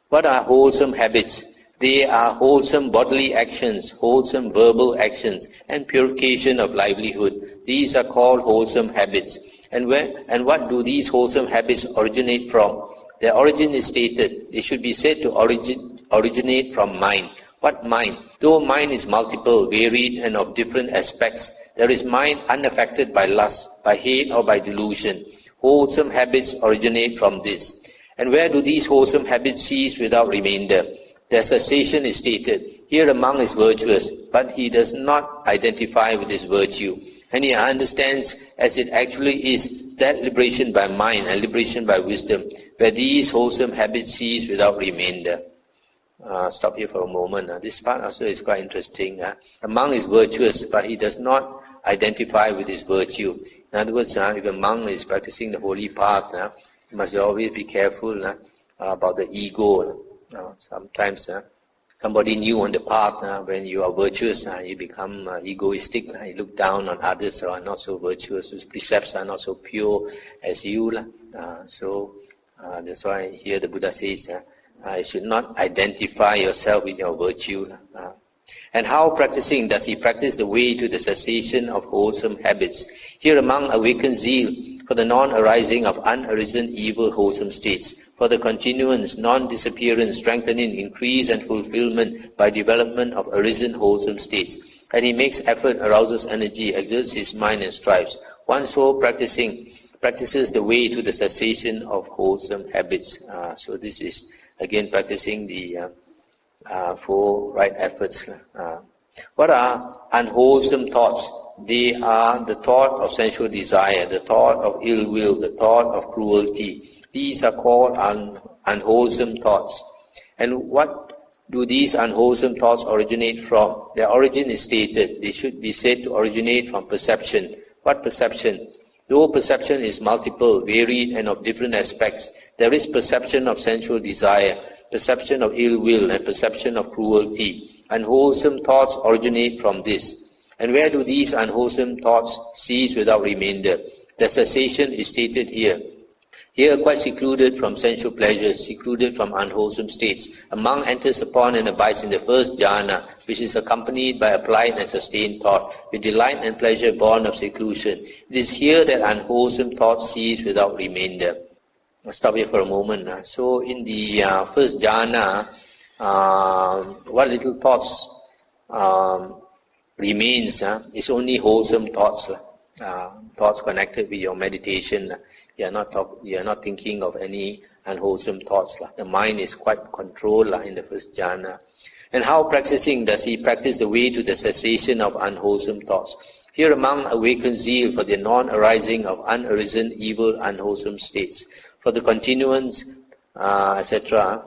S1: What are wholesome habits? They are wholesome bodily actions, wholesome verbal actions, and purification of livelihood. These are called wholesome habits. And what do these wholesome habits originate from? Their origin is stated. They should be said to originate from mind. What mind? Though mind is multiple, varied, and of different aspects, there is mind unaffected by lust, by hate, or by delusion. Wholesome habits originate from this. And where do these wholesome habits cease without remainder? Their cessation is stated. Here a monk is virtuous, but he does not identify with his virtue. And he understands as it actually is that liberation by mind and liberation by wisdom, where these wholesome habits cease without remainder. Stop here for a moment. This part also is quite interesting. A monk is virtuous, but he does not identify with his virtue. In other words, if a monk is practicing the holy path, he must always be careful about the ego. Sometimes somebody new on the path, when you are virtuous, you become egoistic. You look down on others who are not so virtuous, whose precepts are not so pure as you. So that's why here the Buddha says, you should not identify yourself with your virtue. And how practicing does he practice the way to the cessation of wholesome habits? Here a monk awakens zeal for the non-arising of unarisen evil wholesome states, for the continuance, non-disappearance, strengthening, increase and fulfillment by development of arisen wholesome states. And he makes effort, arouses energy, exerts his mind and strives. One so practices the way to the cessation of wholesome habits. So this is again practicing the 4 right efforts. What are unwholesome thoughts? They are the thought of sensual desire, the thought of ill will, the thought of cruelty. These are called unwholesome thoughts. And what do these unwholesome thoughts originate from? Their origin is stated. They should be said to originate from perception. What perception? Though perception is multiple, varied, and of different aspects, there is perception of sensual desire, perception of ill will, and perception of cruelty. Unwholesome thoughts originate from this. And where do these unwholesome thoughts cease without remainder? The cessation is stated here. Here, quite secluded from sensual pleasures, secluded from unwholesome states, a monk enters upon and abides in the first jhana, which is accompanied by applied and sustained thought, with delight and pleasure born of seclusion. It is here that unwholesome thoughts cease without remainder. I'll stop here for a moment. So, in the first jhana, what little thoughts remains is only wholesome thoughts, thoughts connected with your meditation. You are not thinking of any unwholesome thoughts. The mind is quite controlled in the first jhana. And how practicing does he practice the way to the cessation of unwholesome thoughts? Here a monk awakens zeal for the non-arising of unarisen, evil, unwholesome states, for the continuance, etc.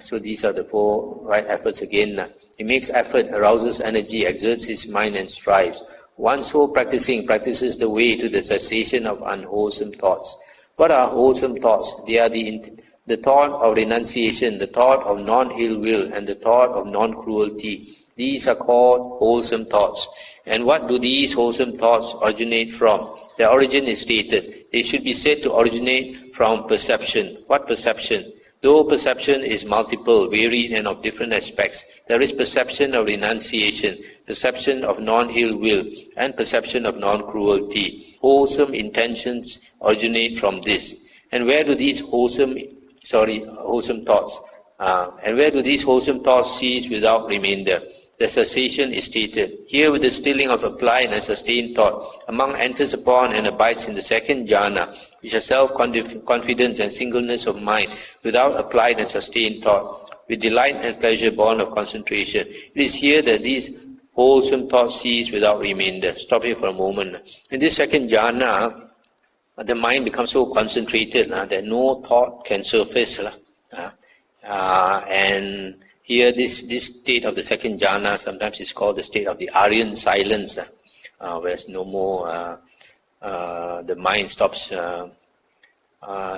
S1: So these are the 4 right efforts again. He makes effort, arouses energy, exerts his mind and strives. One so practicing practices the way to the cessation of unwholesome thoughts. What are wholesome thoughts? They are the thought of renunciation, the thought of non-ill will, and the thought of non-cruelty. These are called wholesome thoughts. And what do these wholesome thoughts originate from? Their origin is stated. They should be said to originate from perception. What perception? Though perception is multiple, varied, and of different aspects, there is perception of renunciation, perception of non-ill will, and perception of non-cruelty. Wholesome intentions originate from this. And where do these wholesome thoughts? And where do these wholesome thoughts cease without remainder? The cessation is stated. Here, with the stilling of applied and sustained thought, a monk enters upon and abides in the second jhana, which is self-confidence and singleness of mind, without applied and sustained thought, with delight and pleasure born of concentration. It is here that these wholesome thoughts cease without remainder. Stop here for a moment. In this second jhana, the mind becomes so concentrated that no thought can surface. And here, this state of the second jhana sometimes is called the state of the Aryan silence, where no more, the mind stops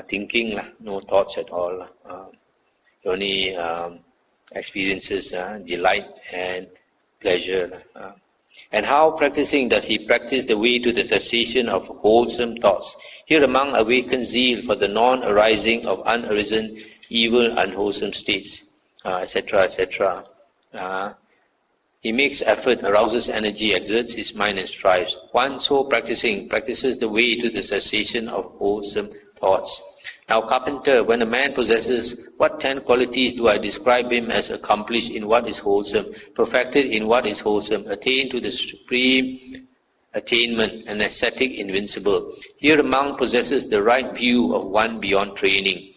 S1: thinking, no thoughts at all. It only experiences delight and pleasure. And how practicing does he practice the way to the cessation of wholesome thoughts? Here a monk awakens zeal for the non-arising of unarisen, evil, unwholesome states, etc., etc. He makes effort, arouses energy, exerts his mind and strives. One so practicing practices the way to the cessation of wholesome thoughts. Now, carpenter, when a man possesses, what 10 qualities do I describe him as accomplished in what is wholesome, perfected in what is wholesome, attained to the supreme attainment, and ascetic invincible? Here a monk possesses the right view of one beyond training,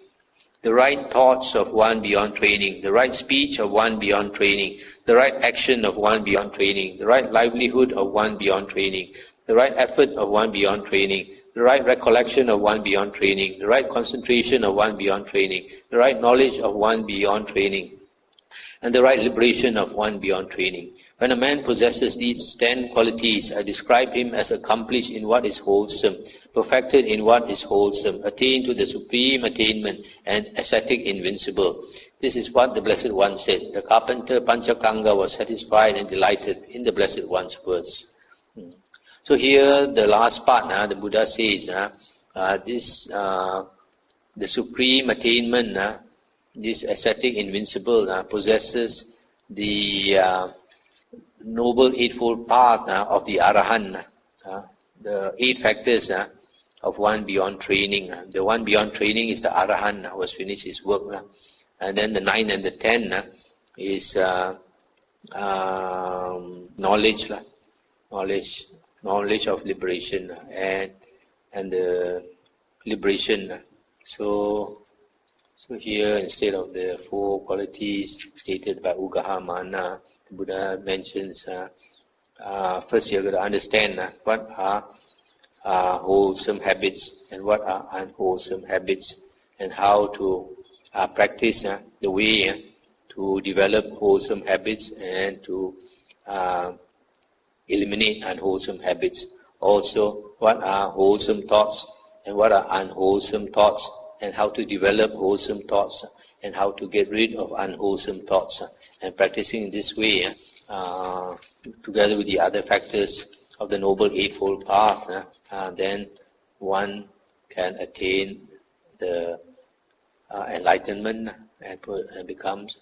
S1: the right thoughts of one beyond training, the right speech of one beyond training, the right action of one beyond training, the right livelihood of one beyond training, the right effort of one beyond training, the right recollection of one beyond training, the right concentration of one beyond training, the right knowledge of one beyond training, and the right liberation of one beyond training. When a man possesses these 10 qualities, I describe him as accomplished in what is wholesome, perfected in what is wholesome, attained to the supreme attainment, and ascetic invincible. This is what the Blessed One said. The carpenter Panchakanga was satisfied and delighted in the Blessed One's words. So here, the last part, the Buddha says, the supreme attainment, this ascetic invincible, possesses the noble eightfold path of the Arahant, the 8 factors of one beyond training. The one beyond training is the Arahant, who has finished his work. And then the 9 and the 10 is knowledge of liberation and the liberation. So So here, instead of the 4 qualities stated by Ugaha Mana, the Buddha mentions, first you've got to understand what are wholesome habits and what are unwholesome habits, and how to practice the way to develop wholesome habits and to eliminate unwholesome habits. Also, what are wholesome thoughts and what are unwholesome thoughts, and how to develop wholesome thoughts and how to get rid of unwholesome thoughts. And practicing this way, together with the other factors of the Noble Eightfold Path, then one can attain the enlightenment and becomes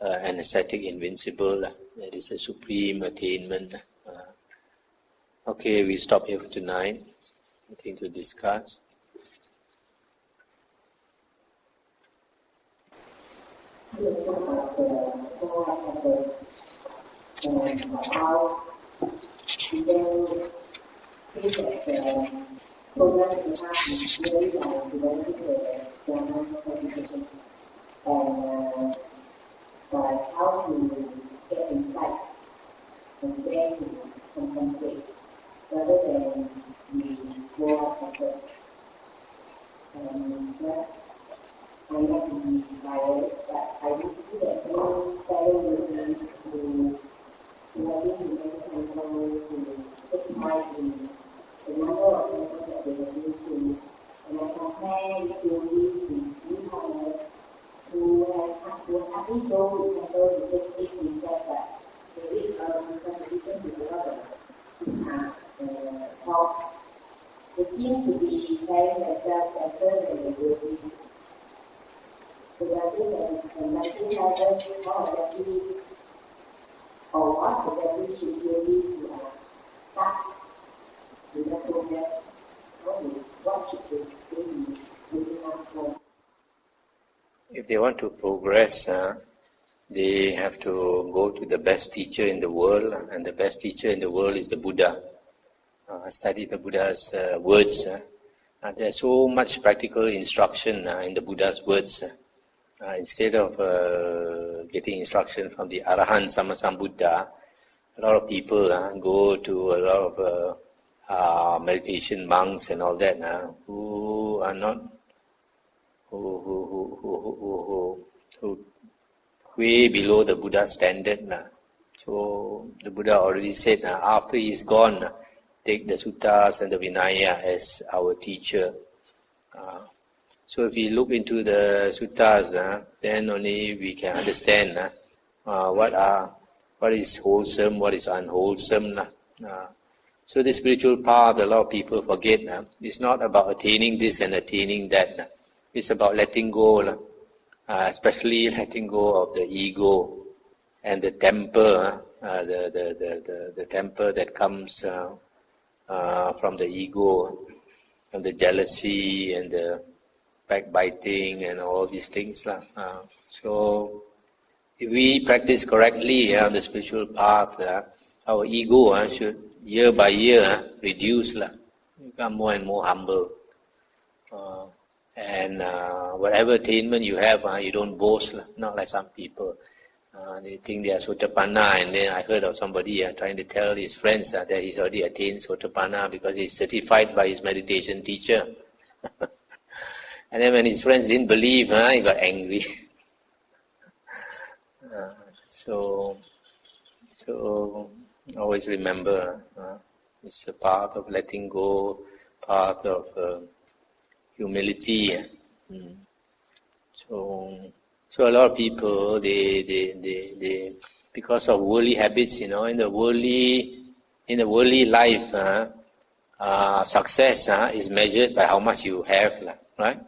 S1: an ascetic invincible. That is a supreme attainment. Okay, we stop here for tonight. Nothing to discuss.
S2: How to get insight and where to concentrate rather than we go out of it. I like to be inspired, but I would see that no fellow Muslims who have been to many temples, who take part in the number of temples that they have been to, and I compare these yogis with Nikāya, who hardly go to temples to just take themselves, but they read contribution to the other talks. They seem to be carrying themselves better than the yogis. So does it enlighten others how exactly or what exactly should yogis start with the progress? What should they be looking out for?
S1: If they want to progress, they have to go to the best teacher in the world, and the best teacher in the world is the Buddha. Study the Buddha's words. There's so much practical instruction in the Buddha's words. Instead of getting instruction from the Arahant Sammasambuddha, a lot of people go to a lot of meditation monks and all that who are not who way below the Buddha standard. So the Buddha already said, after he's gone, take the suttas and the Vinaya as our teacher. So if we look into the suttas, then only we can understand what is wholesome, what is unwholesome. So the spiritual path, a lot of people forget, it's not about attaining this and attaining that. It's about letting go, especially letting go of the ego and the temper, the temper that comes from the ego, and the jealousy and the backbiting and all these things. So if we practice correctly on the spiritual path, our ego should year by year reduce, become more and more humble. And whatever attainment you have, you don't boast, not like some people. They think they are Sotapanna, and then I heard of somebody trying to tell his friends that he's already attained Sotapanna because he's certified by his meditation teacher. And then when his friends didn't believe, he got angry. So always remember, it's a path of letting go, path of humility. So a lot of people, they because of worldly habits, in the worldly life, success is measured by how much you have, right?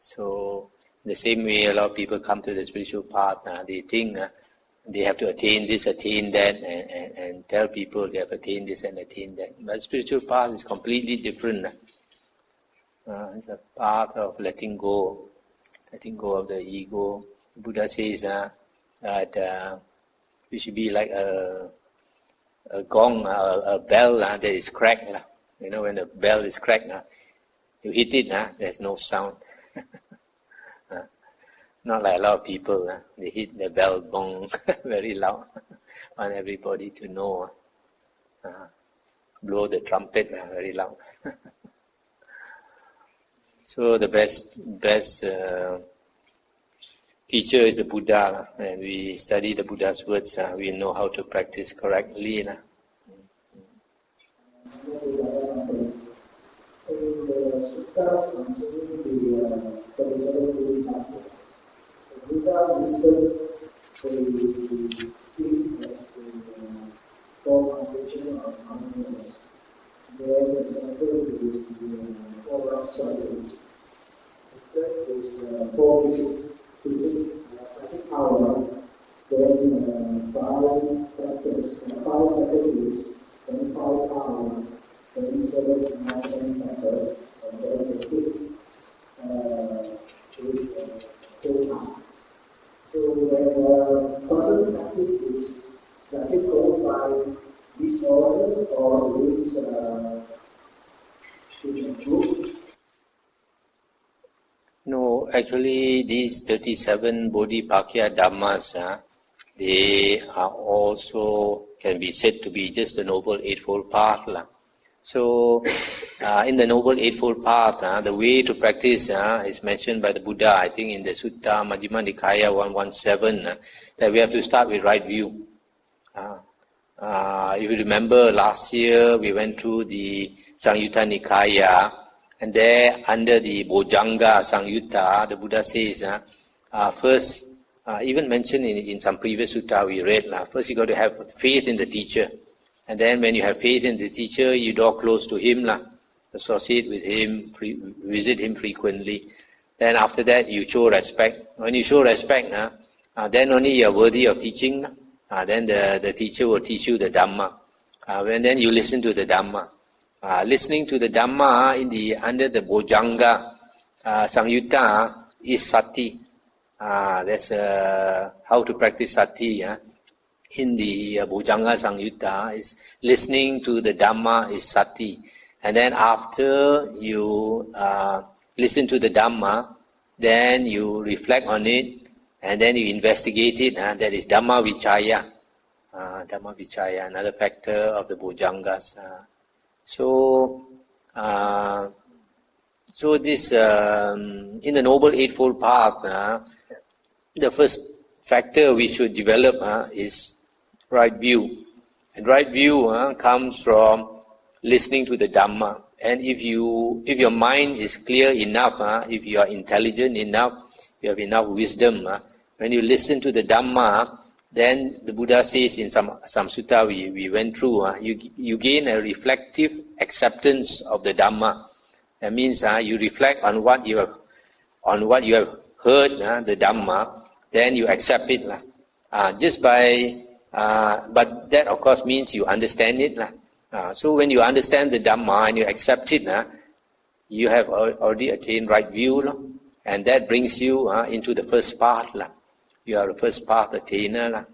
S1: So in the same way, a lot of people come to the spiritual path. They think they have to attain this, attain that, and tell people they have attained this and attained that. But the spiritual path is completely different. It's a path of letting go of the ego. The Buddha says that we should be like a gong, a bell that is cracked. When the bell is cracked, you hit it, there's no sound. Not like a lot of people, they hit the bell bong very loud, want everybody to know. Blow the trumpet very loud. So the best teacher is the Buddha, and we study the Buddha's words, we know how to practice correctly.
S2: Buddha listed the four foundation of mindfulness. There, the example is the four rough cycles. The third is four physics, psychic power. Then five factors, five categories. Then five powers. Then 7 Mindfulness Factors. And then the sixth full-time. So when person practice this, does it go by these orders or is it
S1: No, actually these 37 Bodhipakya Dhammas, they are also can be said to be just the Noble Eightfold Path. So, in the Noble Eightfold Path, the way to practice is mentioned by the Buddha, I think in the Sutta Majjhima Nikāya 117, that we have to start with right view. If you remember last year, we went through the Samyutta Nikāya, and there under the Bojjhanga Samyutta, the Buddha says, first, even mentioned in some previous sutta we read, first you got to have faith in the teacher. And then when you have faith in the teacher, you draw close to him, associate with him, visit him frequently. Then after that, you show respect. When you show respect, then only you are worthy of teaching. Then the teacher will teach you the Dhamma. And then you listen to the Dhamma. Listening to the Dhamma under the Bojjhanga Samyutta is sati. That's how to practice sati. In the Bojjhanga Samyutta is listening to the Dhamma is sati. And then after you listen to the Dhamma, then you reflect on it, and then you investigate it, and that is Dhammavichaya. Dhammavichaya, another factor of the Bojjhangas. So this in the Noble Eightfold Path, the first factor we should develop is right view. And right view comes from listening to the Dhamma. And if your mind is clear enough, if you are intelligent enough, you have enough wisdom, when you listen to the Dhamma, then the Buddha says in some sutta we went through, you gain a reflective acceptance of the Dhamma. That means you reflect on what you have heard, the Dhamma, then you accept it. But that of course means you understand it. So when you understand the Dhamma and you accept it, you have already attained right view, and that brings you into the first path. You are the first path attainer.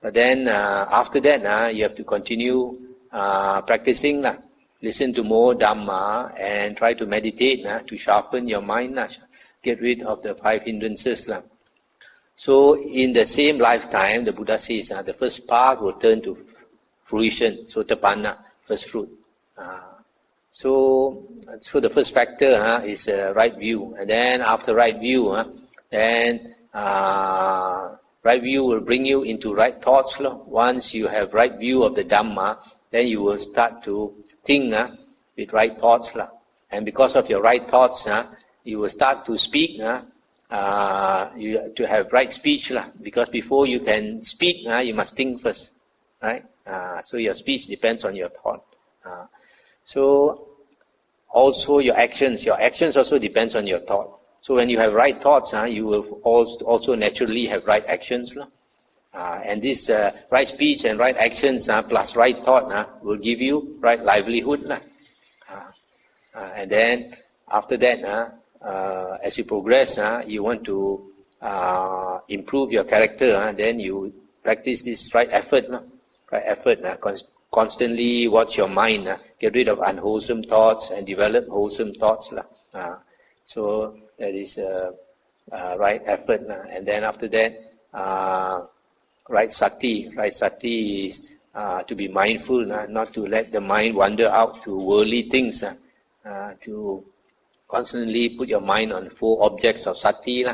S1: But then after that, you have to continue practicing. Listen to more Dhamma and try to meditate to sharpen your mind, get rid of the 5 hindrances. So in the same lifetime, the Buddha says the first path will turn to fruition, sotapanna, first fruit. So the first factor is right view, and then after right view, then right view will bring you into right thoughts. Once you have right view of the Dhamma, then you will start to think with right thoughts. And because of your right thoughts, you will start to speak. You have to have right speech, because before you can speak, you must think first, right? So your speech depends on your thought. So also your actions also depends on your thought. So when you have right thoughts, you will also naturally have right actions, and this right speech and right actions plus right thought will give you right livelihood, and then after that, as you progress, you want to improve your character, then you practice this right effort. Constantly watch your mind, get rid of unwholesome thoughts and develop wholesome thoughts. So that is right effort, and then after that, right sati. Right sati is to be mindful, not to let the mind wander out to worldly things, to constantly put your mind on 4 objects of sati,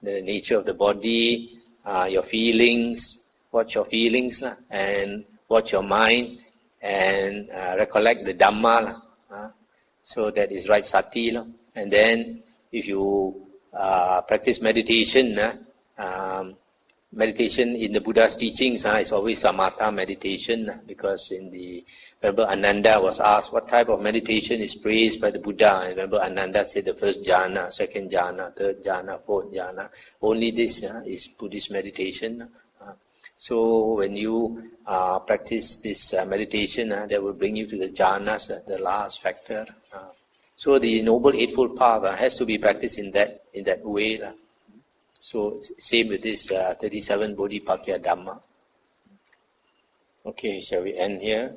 S1: the nature of the body, your feelings, watch your feelings, and watch your mind, and recollect the Dhamma. So that is right sati. And then if you practice meditation, meditation in the Buddha's teachings is always samatha meditation, because remember Ananda was asked what type of meditation is praised by the Buddha. I remember Ananda said the first jhana, second jhana, third jhana, fourth jhana. Only this is Buddhist meditation. So when you practice this meditation, that will bring you to the jhanas, the last factor. So the Noble Eightfold Path has to be practiced in that way. So same with this 37 Bodhipakya Dhamma. Okay, shall we end here?